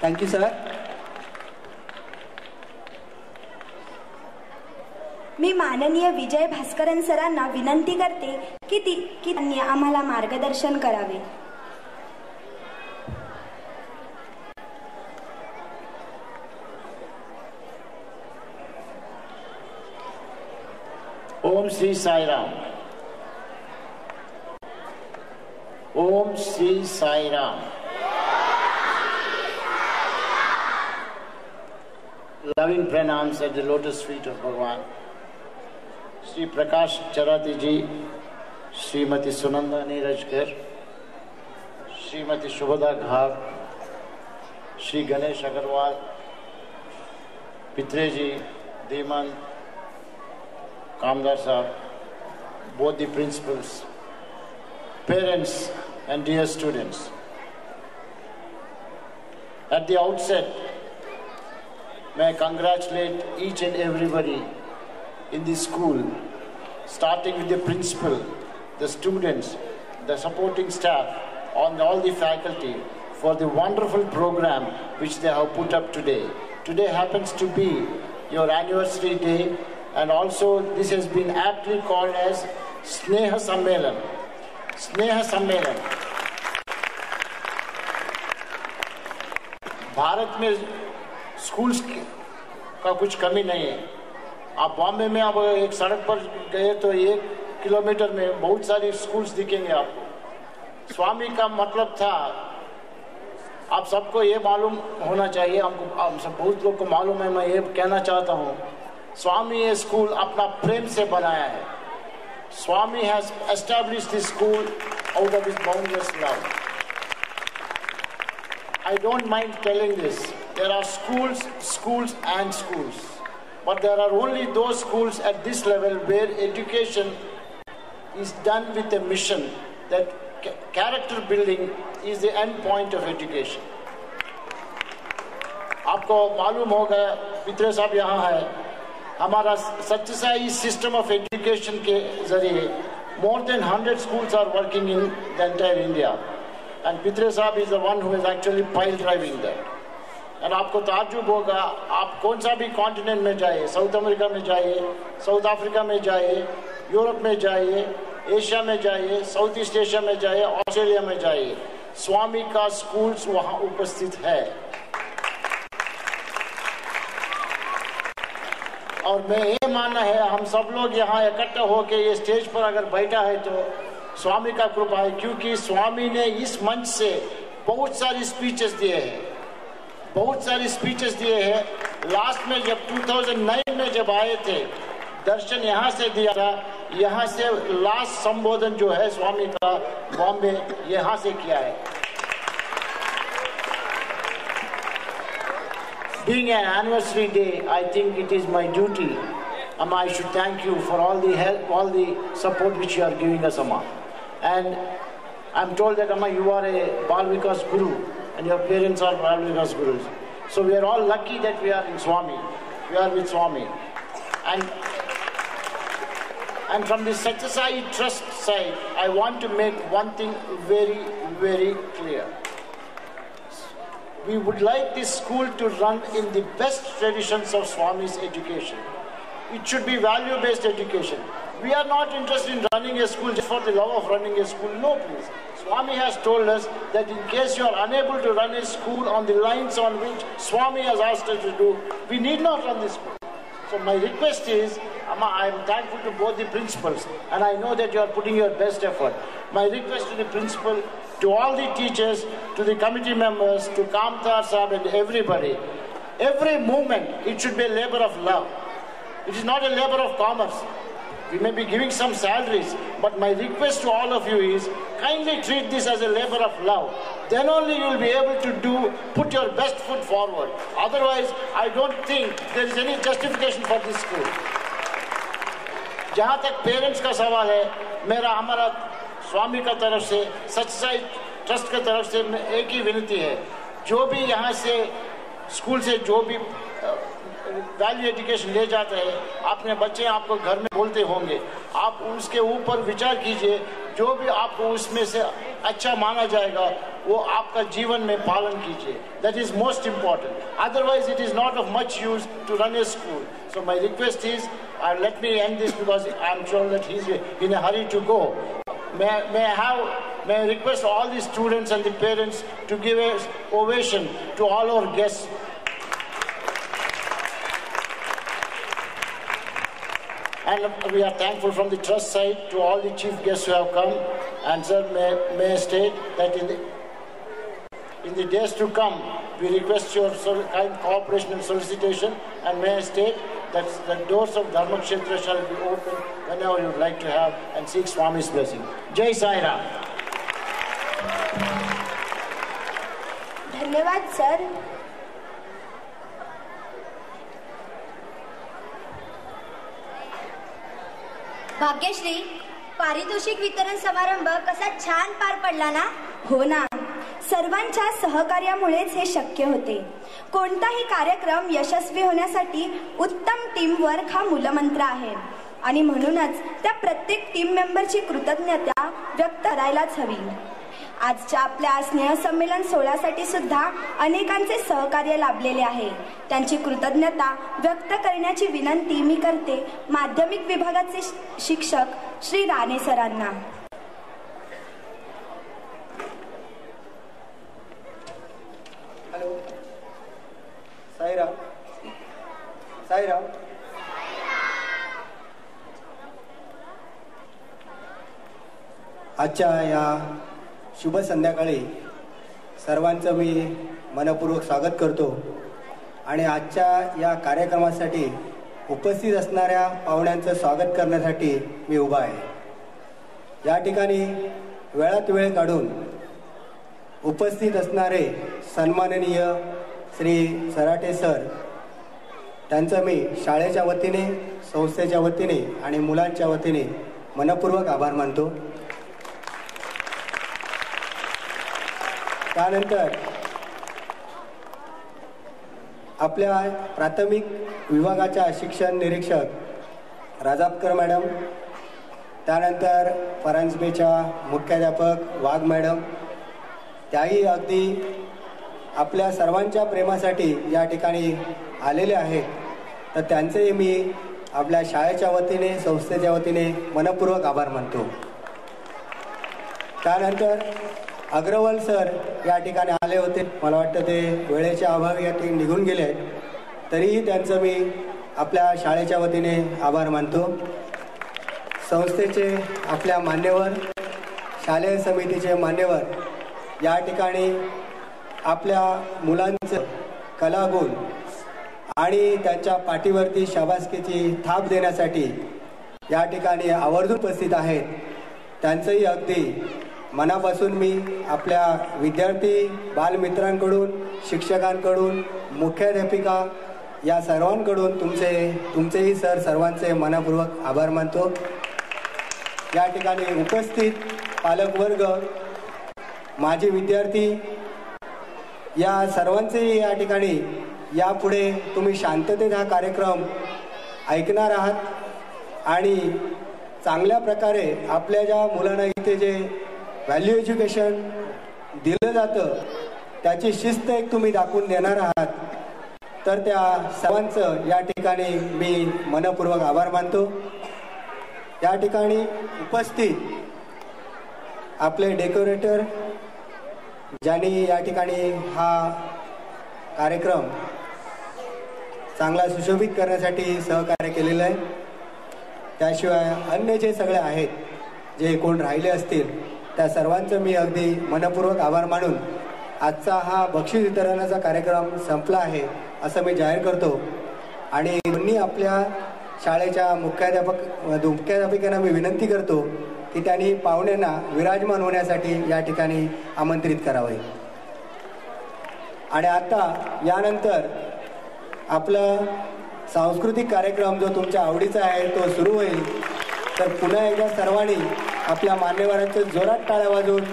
Thank you sir. मी माननीय विजय भास्करन सरांना विनंती करते की त्यांनी आम्हाला मार्गदर्शन करावे. ओम श्री साई राम. ओम Shri Sai Ram. Loving pranams at the lotus feet of Bhagwan. Shri Prakash Charati ji, Srimati Sunanda Neerajkar, Srimati Shubhada Ghar, Shri Ganesh Agarwal, Pitre ji, Deman, Kamdar Sahab, both the principals, parents and dear students. At the outset, may I congratulate each and everybody in the school, starting with the principal, the students, the supporting staff, and all the faculty for the wonderful program which they have put up today. Today happens to be your anniversary day, and also this has been aptly called as Sneha Sammelan. Sneha Sammelan. Bharat में schools का कुछ कमी नहीं है. आप बॉम्बे में अब एक सड़क पर गए तो 1 किलोमीटर में बहुत सारी स्कूल्स दिखेंगे आपको. स्वामी का मतलब था, आप सबको ये मालूम होना चाहिए, हमको आप सब बहुत लोग को मालूम है, मैं ये कहना चाहता हूँ, स्वामी ये स्कूल अपना प्रेम से बनाया है. Swami has established this school out of his boundless love. I don't mind telling this. There are schools, schools and schools. But there are only those schools at this level where education is done with a mission that character building is the end point of education. आपको मालूम होगा, पित्रे साहब यहाँ है, हमारा Sathya Sai system of education के जरिए more than 100 schools are working in the entire India. And Pitre Saab is the one who is actually pile driving that. And आपको ताज्जुब होगा, आप कौन सा भी कॉन्टिनेंट में जाइए, साउथ अमेरिका में जाइए, साउथ अफ्रीका में जाइए, यूरोप में जाइए, एशिया में जाइए, साउथ ईस्ट एशिया में जाइए, ऑस्ट्रेलिया में जाइए, स्वामी का स्कूल्स वहाँ उपस्थित है. और मैं ये मानना है, हम सब लोग यहाँ इकट्ठा होकर ये स्टेज पर अगर बैठा है तो स्वामी का कृपा है, क्योंकि स्वामी ने इस मंच से बहुत सारी स्पीचेस दिए हैं, बहुत सारी स्पीचेस दिए हैं. लास्ट में जब 2009 में जब आए थे, दर्शन यहाँ से दिया था, यहाँ से लास्ट संबोधन जो है स्वामी का बॉम्बे यहाँ से किया है. Being an anniversary day, I think it is my duty. I should thank you for all the help, all the support which you are giving us, Amma. And I'm told that, Amma, you are a Bal Vikas Guru and your parents are Bal Vikas Gurus. So we are all lucky that we are in Swami. We are with Swami. And from the Satyasai Trust side, I want to make one thing very, very clear. We would like this school to run in the best traditions of Swami's education. It should be value-based education. We are not interested in running a school just for the love of running a school. No, please. Swami has told us that in case you are unable to run a school on the lines on which Swami has asked us to do, we need not run this school. So my request is, Amma, I am thankful to both the principals, and I know that you are putting your best effort. My request to the principal, to all the teachers, to the committee members, to Kamdar Sahab and everybody, every movement, it should be a labor of love. It is not a labor of commerce. We may be giving some salaries, but my request to all of you is, kindly treat this as a labor of love. Then only you will be able to put your best foot forward. Otherwise, I don't think there is any justification for this school. जहाँ तक parents का सवाल है, हमारा स्वामी का तरफ से, Sathya Sai trust की तरफ से एक ही विनती है, जो भी यहाँ से स्कूल से जो भी वैल्यू एजुकेशन ले जाते हैं, अपने बच्चे आपको घर में बोलते होंगे, आप उसके ऊपर विचार कीजिए, जो भी आपको उसमें से अच्छा माना जाएगा वो आपका जीवन में पालन कीजिए. That is most important. Otherwise it is not of much use to run a school. So my request is, let me end this because I am sure that he is in a hurry to go. May I request all the students and the parents to give an ovation to all our guests. And we are thankful from the trust side to all the chief guests who have come. And sir, may I state that in the days to come, we request your kind cooperation and solicitation. And may I state that the doors of Dharmakshetra shall be open whenever you would like to have and seek Swami's blessing. Jai Sai Ram. धन्यवाद sir. Bhagyashree, पारितोषिक वितरण समारंभ कसा छान पार पडला ना? हो ना, सर्वांच्या सहकार्यामुळेच हे शक्य होते. कोणताही कार्यक्रम यशस्वी होण्यासाठी उत्तम टीमवर्क हा मूलमंत्र आहे आणि म्हणूनच त्या प्रत्येक टीम मेंबरची कृतज्ञता व्यक्त करायलाच हवी. आजच्या आपल्या स्नेहसंमेलन सोहळ्यासाठी सुद्धा अनेकांचे सहकार्य लाभलेले आहे. त्यांची कृतज्ञता व्यक्त करण्याची विनंती मी करते माध्यमिक विभागाचे शिक्षक श्री राणे सरांना. हॅलो, साईराम. साईराम. आजच्या या शुभ संध्याकाळी सर्वांचं मी मनपूर्वक स्वागत करतो आणि आजच्या या कार्यक्रमासाठी उपस्थित असणाऱ्या पाहुण्यांचं स्वागत करण्यासाठी मी उभा आहे. या ठिकाणी वेळात वेळ काढून उपस्थित असणारे सन्माननीय श्री सराटे सर, त्यांचं मी शाळेच्या वतीने, संस्थेच्या वतीने आणि मुलांच्या वतीने मनपूर्वक आभार मानतो. त्यानंतर आपल्या प्राथमिक विभागाच्या शिक्षण निरीक्षक राजापकर मॅडम, त्यानंतर परांजपेच्या मुख्याध्यापक वाघ मॅडम, त्याही अगदी आपल्या सर्वांच्या प्रेमासाठी या ठिकाणी आलेले आहेत. तर त्यांचेही मी आपल्या शाळेच्या वतीने, संस्थेच्या वतीने मनपूर्वक आभार मानतो. त्यानंतर अग्रवाल सर या ठिकाणी आले होते. मला वाटतं ते वेळेच्या अभावी या ठिकाणी निघून गेले आहेत, तरीही त्यांचं मी आपल्या शाळेच्या वतीने आभार मानतो. संस्थेचे आपल्या मान्यवर, शालेय समितीचे मान्यवर या ठिकाणी आपल्या मुलांचं कलागुण आणि त्यांच्या पाठीवरती शाबासकीची थाप देण्यासाठी या ठिकाणी आवर्जून उपस्थित आहेत. त्यांचंही अगदी मनापासून मी आपल्या विद्यार्थी बालमित्रांकडून, शिक्षकांकडून, मुख्याध्यापिका या सर्वांकडून तुमचेही सर सर्वांचे मनपूर्वक आभार मानतो. या ठिकाणी उपस्थित पालकवर्ग, माजी विद्यार्थी या सर्वांचेही या ठिकाणी यापुढे तुम्ही शांततेत हा कार्यक्रम ऐकणार आहात आणि चांगल्या प्रकारे आपल्या ज्या मुलांना इथे जे व्हॅल्यू एज्युकेशन दिलं जातं त्याची शिस्त एक तुम्ही दाखवून देणार आहात. तर त्या सर्वांचं या ठिकाणी मी मनपूर्वक आभार मानतो. या ठिकाणी उपस्थित आपले डेकोरेटर ज्यांनी या ठिकाणी हा कार्यक्रम चांगला सुशोभित करण्यासाठी सहकार्य केलेलं आहे. त्याशिवाय अन्य जे सगळे आहेत, जे कोण राहिले असतील, त्या सर्वांचं मी अगदी मनपूर्वक आभार मानून आजचा हा बक्षीस वितरणाचा कार्यक्रम संपला आहे असं मी जाहीर करतो. आणि दोन्ही आपल्या शाळेच्या मुख्याध्यापिकांना मी विनंती करतो की त्यांनी पाहुण्यांना विराजमान होण्यासाठी या ठिकाणी आमंत्रित करावे. आणि आता यानंतर आपलं सांस्कृतिक कार्यक्रम जो तुमच्या आवडीचा आहे तो सुरू होईल. तर पुन्हा एकदा सर्वांनी आपल्या मान्यवरांचे जोरात टाळ्या वाजवून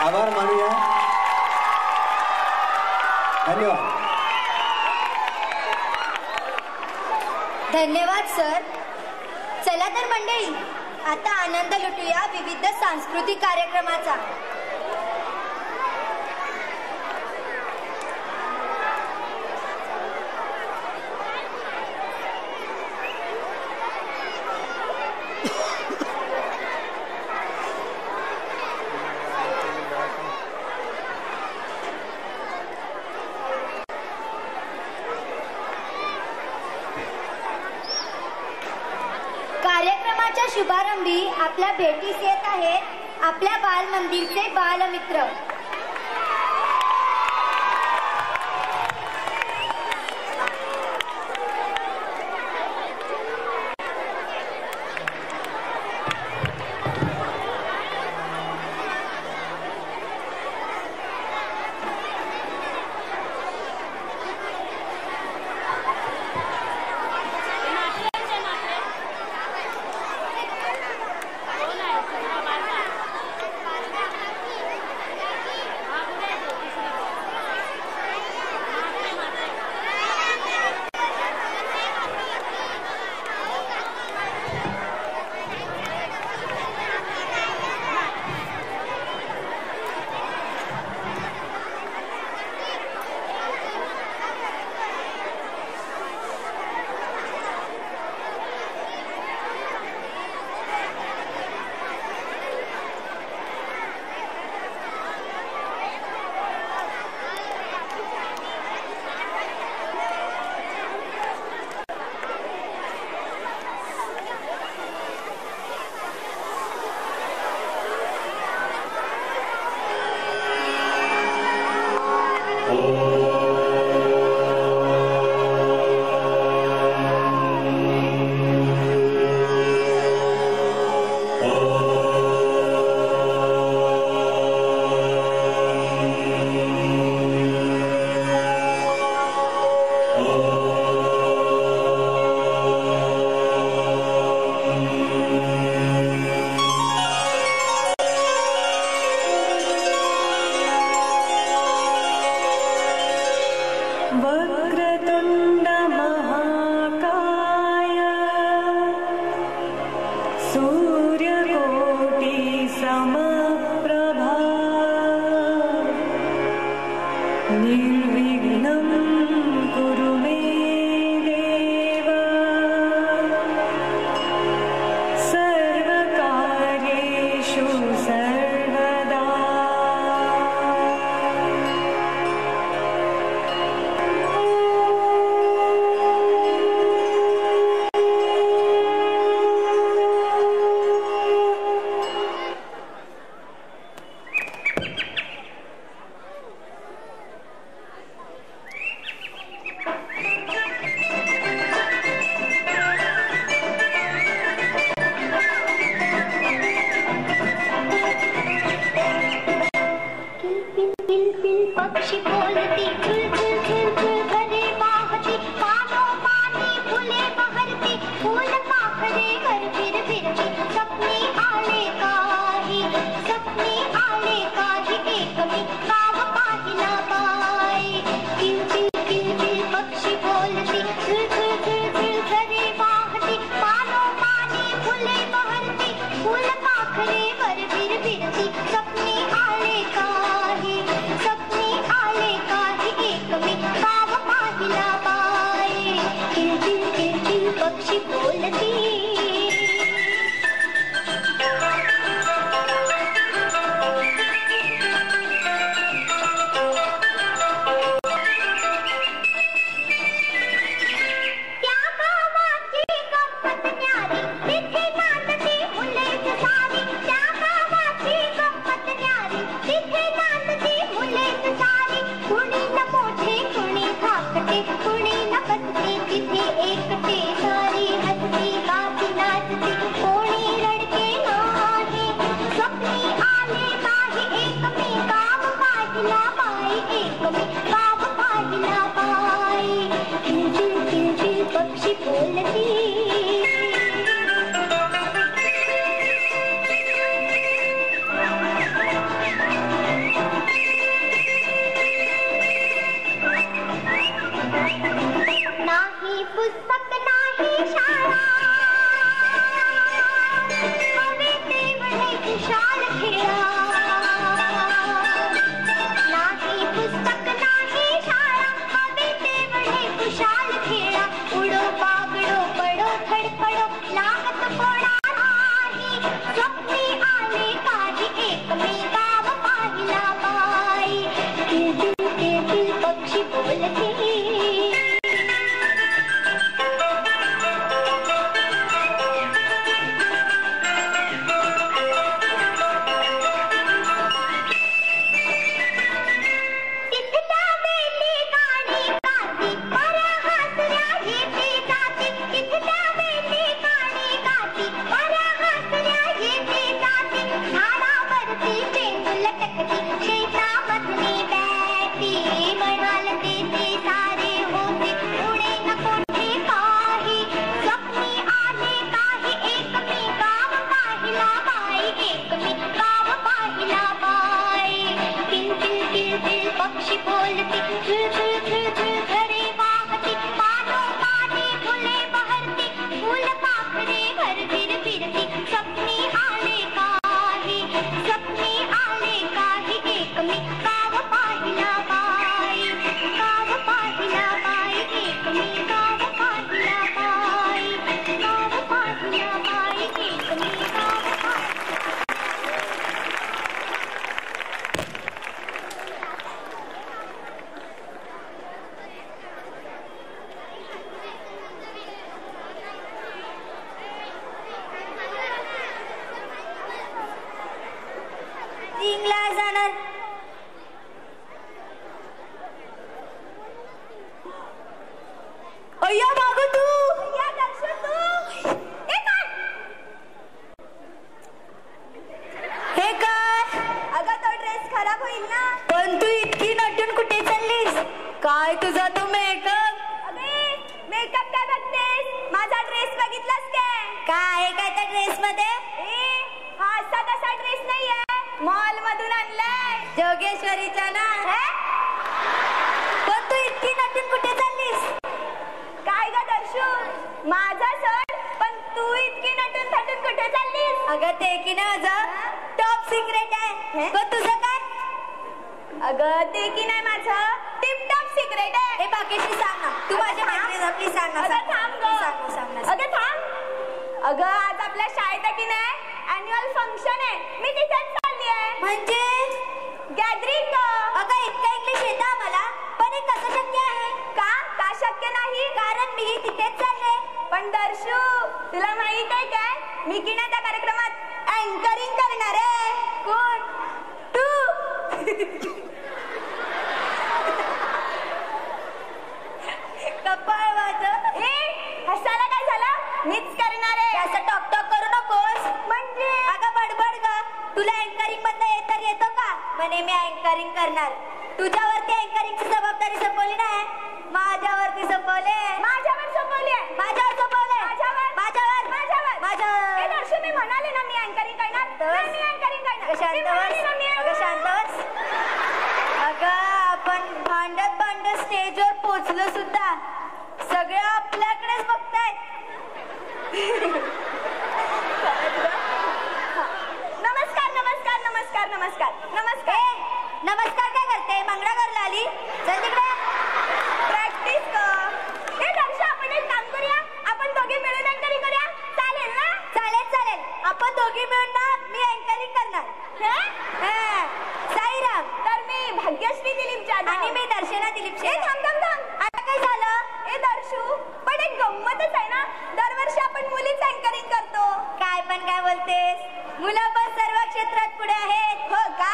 आभार मानूया. धन्यवाद. धन्यवाद सर. चला तर मंडळी, आता आनंद लुटूया विविध सांस्कृतिक कार्यक्रमाचा. कार्यक्रमाच्या शुभारंभी आपल्या भेटीस येत आहेत आपल्या बालमंदिरचे बालमित्र. बघतेस? माझा ड्रेस बघितलास काय आहे काय त्या ड्रेस मध्ये? हा असा तसा ड्रेस नाहीये, मॉल मधून आणलाय जोगेश्वरीच्या ना. पण तू इतकी नटून कुठे चाललीस? काय ग दर्शू, माझा सण पण तू इतकी नटून थटून कुठे चाललीस? अगं ते की नाही माझं टॉप सिक्रेट आहे. पण तुझं काय? अगं ते की नाही माझं टिप टॉप सिक्रेट आहे. हे बाकीशी सांग ना, तू माझ्या मैत्रीण आपली सांग ना. अगं थांब ग, अगं थांब. अगं आज आपल्या शाळेत की नाही अॅन्युअल फंक्शन आहे, मी तिथेच चालली आहे. म्हणजे गॅदरिंग. अगं इतकं इंग्लिश येतं आम्हाला, पण हे कसं शक्य आहे? का शक्य नाही? कारण मी तिथेच चालले. पण दर्शू तुला माहित आहे काय, मी की नाही त्या कार्यक्रमात अँकरिंग करणार आहे. कोण? तू. कपाळ माझं. हसायला काय झालं? मीच करणार आहे. असं टॉक टॉक करू नकोस. म्हणजे अगं बडबड ग, तुला अँकरिंग मधनं तर येतो का? म्हणे मी अँकरिंग करणार. तुझ्यावरती अँकरिंगची जबाबदारी सोपवली नाही, माझ्यावरती सोपवले. माझ्यावर सोपवली आहे. माझ्यावर सोपवले. माझ्यावर. हे दर्शू मी म्हणाले ना मी अँकरिंग करणार. मी अँकरिंग करणार. शांत बस. अगं आपण भांडत स्टेजवर पोहोचलो सुद्धा, सगळं आपल्याकडेच बघतायत. नमस्कार काय करते? मंगळागौरला आली? चल तिकडे प्रॅक्टिस कर. हे दर्शा आपण एक काम करूया, आपण दोघे मिळून अँकरिंग करूया. चालेल ना? चालेल. आपण दोघे मिळून ना मी अँकरिंग करणार. साईराम. तर मी भाग्यश्री दिलीप जाधव आणि मी दर्शना दिलीप. थांब आता काय झालं? हे दर्शू पण एक गंमतच आहे ना, दरवर्षी आपण मुलीच अँकरिंग करतो. काय पण काय बोलतेस? मुलं पण सर्व क्षेत्रात पुढे आहेत. हो का?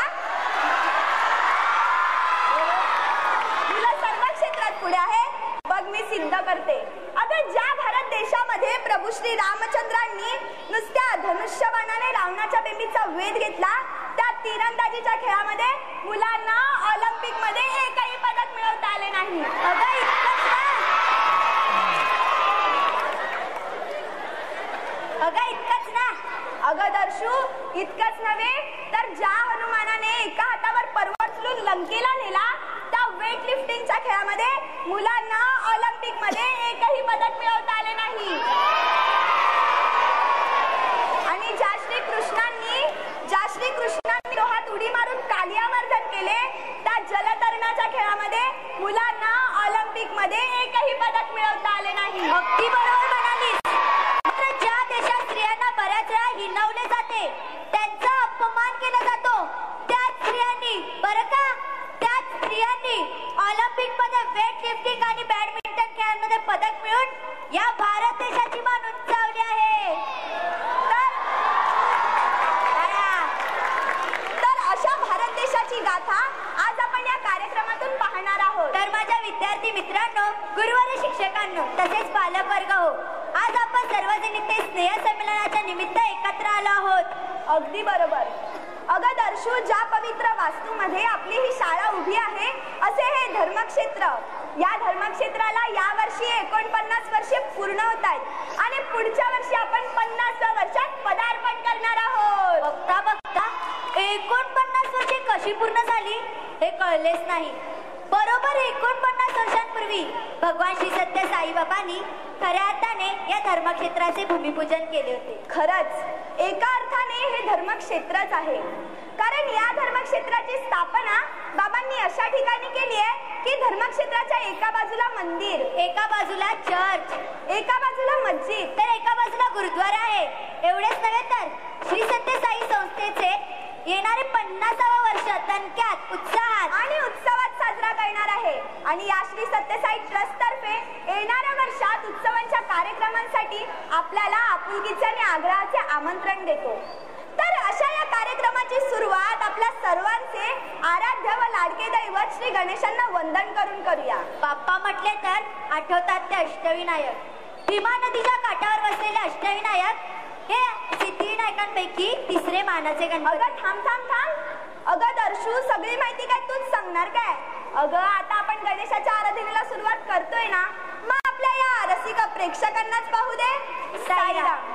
मुलं सर्व क्षेत्रात पुढे आहे. बघ मी सिद्ध करते. अगं ज्या भारत देशामध्ये प्रभू श्री रामचंद्रांनी नुसत्या धनुष्यबाणाने रावणाच्या बेंबीचा वेध घेतला, त्या तिरंदाजीच्या खेळामध्ये मुलांना ऑलिम्पिक मध्ये एकही पदक मिळवता आले नाही. अगं इतकंच ना. अगं दर्शू इतकंच नव्हे तर ज्या हनुमानाने एका हातावर पर्वत उचलून लंकेला नेला, त्या वेट लिफ्टिंगच्या खेळामध्ये मुलांना ऑलिम्पिक मध्ये एकही पदक मिळवता आले नाही. आणि ज्या श्री कृष्णांनी डोहात उडी मारून कालियामर्दन केले, त्या जलतरणाच्या खेळामध्ये मुलांना ऑलिम्पिक मध्ये एकही पदक मिळवता आले नाही. अगदी बरोबर म्हणाली. ज्या देशात स्त्रियांना बऱ्याच वेळा हिणवले जाते, त्यांचा अपमान केला जातो, त्याच स्त्रियांनी ऑलिम्पिक मध्ये वेट लिफ्टिंग आणि बॅडमिंटन खेळांमध्ये पदक मिळवून या भारत देशाची मान उंचावली आहे. तर अशा भारत देशाची गाथा आज आपण या कार्यक्रमातून पाहणार आहोत. तर माझ्या विद्यार्थी मित्रांनो, गुरुवारी शिक्षकांनो, तसेच पालक वर्ग हो, आज आपण सर्वजण इथे स्नेह संमेलनाच्या निमित्त एकत्र आलो आहोत. अगदी बरोबर. अगं दर्शू, ज्या पवित्र वास्तूमध्ये आपली ही शाळा उभी आहे, असे हे धर्मक्षेत्र. या धर्मक्षेत्राला या वर्षी 49 वर्षे पूर्ण होत आहेत आणि पुढच्या वर्षी आपण 50व्या वर्षात पदार्पण करणार आहोत. बघता 49 वर्षे कशी पूर्ण झाली हे कळलेच नाही. बरोबर 49 वर्षांपूर्वी भगवान श्री सत्य साईबाबांनी खऱ्या अर्थाने या धर्मक्षेत्राचे भूमिपूजन केले होते. खरंच एका अर्थाने हे धर्मक्षेत्रच आहे, कारण या धर्मक्षेत्राची स्थापना बाबांनी अशा ठिकाणी केली आहे की धर्मक्षेत्राच्या एका बाजूला मंदिर, एका बाजूला चर्च, एका बाजूला मस्जिद, तर एका बाजूला गुरुद्वारा आहे. एवढेच नव्हे तर श्री सत्य साई संस्थेचे येणारे 50वे वर्ष दणक्यात, उत्साहात आणि उत्सवात साजरा करणार आहे. आणि या श्री सत्यसाई ट्रस्ट तर्फे येणाऱ्या वर्षात उत्सवांच्या कार्यक्रमांसाठी आपल्याला आपुलकीचे आणि आग्रहाचे आमंत्रण देतो. तर अशा या कार्यक्रमाची सुरुवात आपल्या सर्वांचे आराध्य व लाडके दैवत श्री गणेशांना वंदन करून करूया. बाप्पा म्हटले तर आठवतात ते अष्टविनायक. भीमा नदीच्या काठावर बसलेले अष्टविनायक हे सिद्धिविनायकांपैकी तिसरे मानाचे गणपती. अगं थांब. अगं दर्शू, सगळी माहिती काय तूच सांगणार काय? अगं आता आपण गणेशाच्या आराधनेला सुरुवात करतोय ना, मग आपल्या या रसिक प्रेक्षकांनाच पाहू दे. साईराम.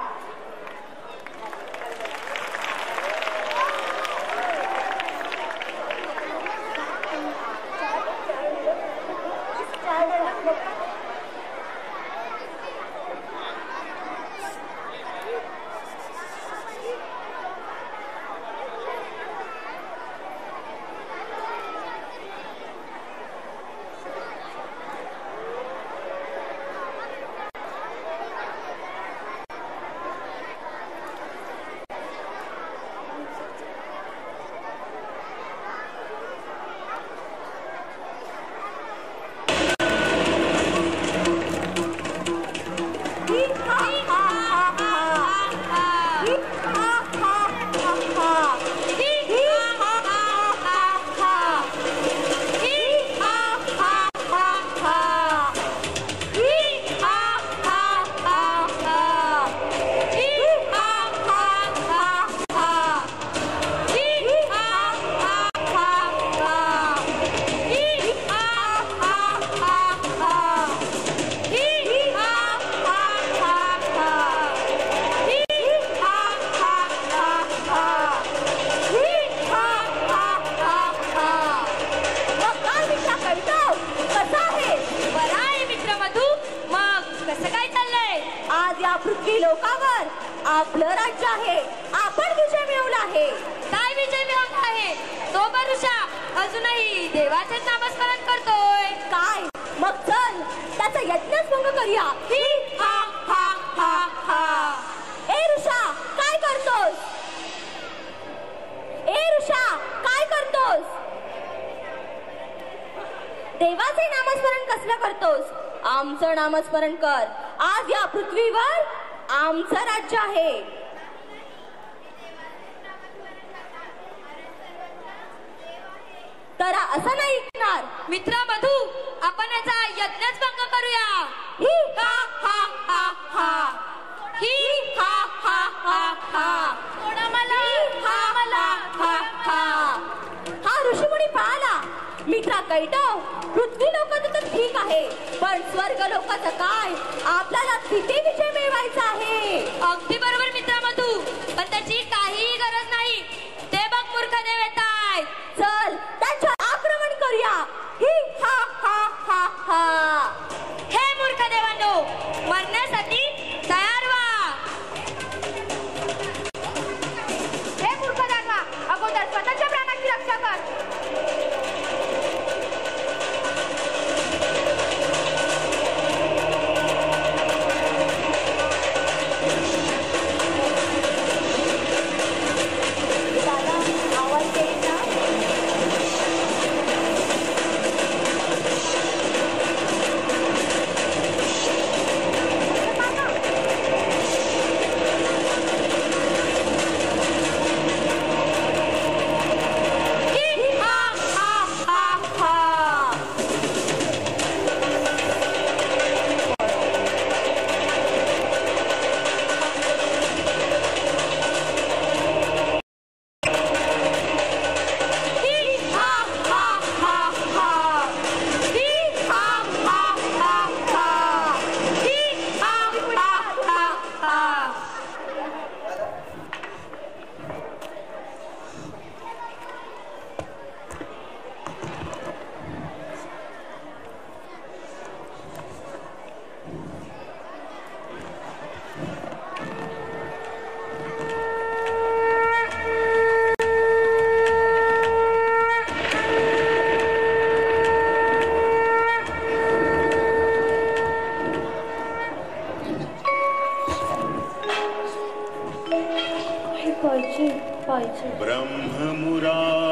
पृथ्वी लोकावर आपलं राज्य आहे. आपण विजय मिळवला आहे. काय विजय मिळवला आहे? तो बरुषा अजूनही देवाचे नामस्मरण करतोय. काय मग चल त्याचा यज्ञच भंग करूया. ही हा हा हा हा. ए ऋषा काय करतोस? ए ऋषा काय करतोस? देवाचे नामस्मरण कसलं करतोस? आमचं नामस्मरण कर. आज या पृथ्वीवर आमचं राज्य आहे. तर असं नाही ऐकणार. मित्र मधु, आपण याचा यज्ञच भंग करूया. ही हा हा हा हा. ही हा हा हा हा. थोडा मला हा मला हा हा. हा ऋषीमुनी पळाला. मित्रा कैटव, पृथ्वी लोकांचं तर ठीक आहे, पण स्वर्ग लोकांचं काय? आपल्याला तिथे विजय मिळवायचा आहे. अगदी बरोबर मित्रा मधु, पण त्याची काहीही गरज नाही. ते बघ मूर्ख देव येत आहेत. चल त्यांच्यावर आक्रमण करूया. ही हा हा हा हा. हे मूर्ख देवांनो, मरण्यासाठी तयार व्हा. हे मूर्ख दानवा, अगोदर स्वतःच्या प्राणाची रक्षा कर.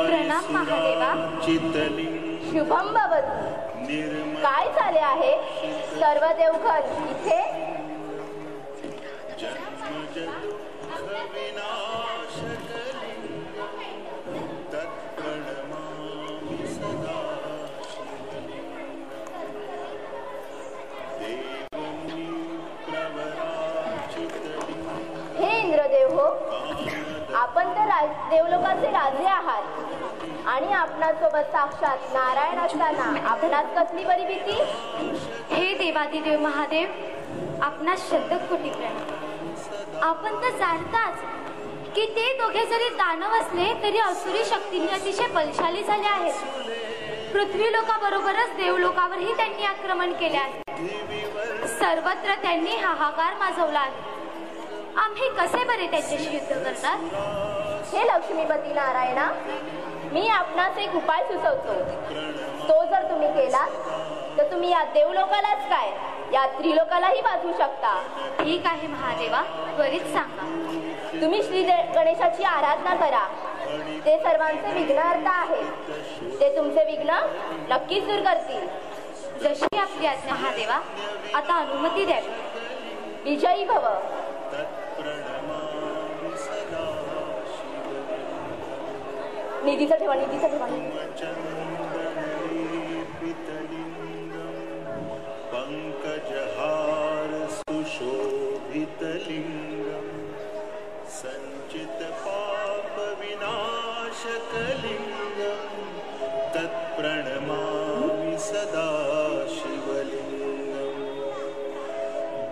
प्रणाम महादेवा. शुभम भवतु. काय झाले आहे? सर्व देवगण इथे? हे इंद्रदेव हो, आपण तर देवलोकाचे राजे आहात आणि आपणासोबत साक्षात नारायण असताना आपणास कसली बरी भीती? हे देवादिदेव महादेव, आपणास शतकोटी प्रणाम. आपण तर जाणताच की ते दोघे जरी दानव असले तरी असुरी शक्तीने अतिशय बलशाली झाले आहेत. पृथ्वी लोकाबरोबरच देवलोकावरही त्यांनी आक्रमण केले आहे. सर्वत्र त्यांनी हाहाकार माजवला आहे. आम्ही कसे बरे त्यांच्याशी युद्ध करतात? हे लक्ष्मीपती नारायणा, मी आपणास एक उपाय सुचवतो. तो जर तुम्ही केलात तर तुम्ही या देवलोकालाच काय या त्रिलोकालाही वाचवू शकता. ठीक आहे महादेवा, त्वरित सांगा. तुम्ही श्री गणेशाची आराधना करा. ते सर्वांचे विघ्नहर्ता आहेत. ते तुमचे विघ्न नक्कीच दूर करतील. जशी आपली आज्ञा महादेवा. आता अनुमती द्यावी. विजयी भव. निधीचा ठेवा, निधीचा ठेवा. पंकजहार सुशोभितलिंगम संचित पाप विनाशकलिंगम तत्प्रणमामि सदा शिवलिंगम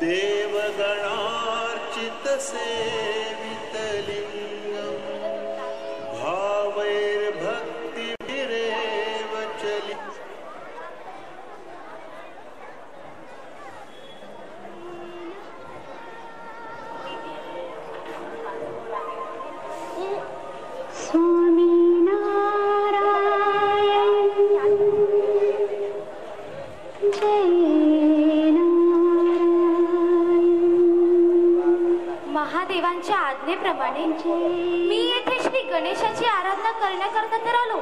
देवगणार्चित सेवितलिंगम भावैर्भक्तिभिरेव चलि. महादेवांच्या आज्ञेप्रमाणे मी येथे श्री गणेशाची आराधना करण्याकरता तर आलो,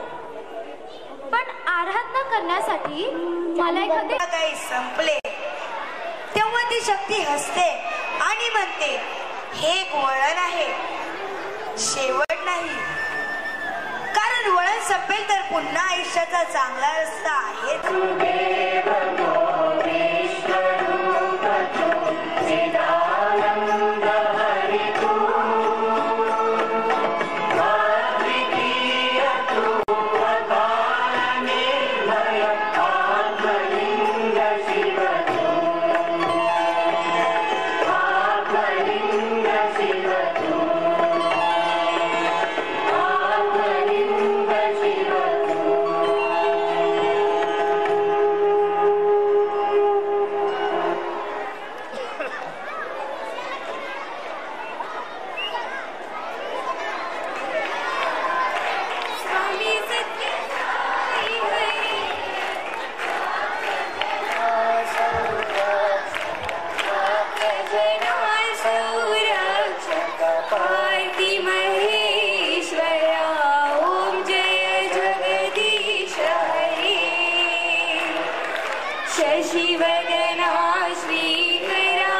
पण आराधना करण्यासाठी मला एखादे काही संपले तेव्हा ती शक्ती हसते आणि म्हणते हे एक वळण आहे, शेवट नाही. कारण वळण संपेल तर पुन्हा आयुष्याचा चांगला रस्ता आहे. शशिवदना श्रीकरा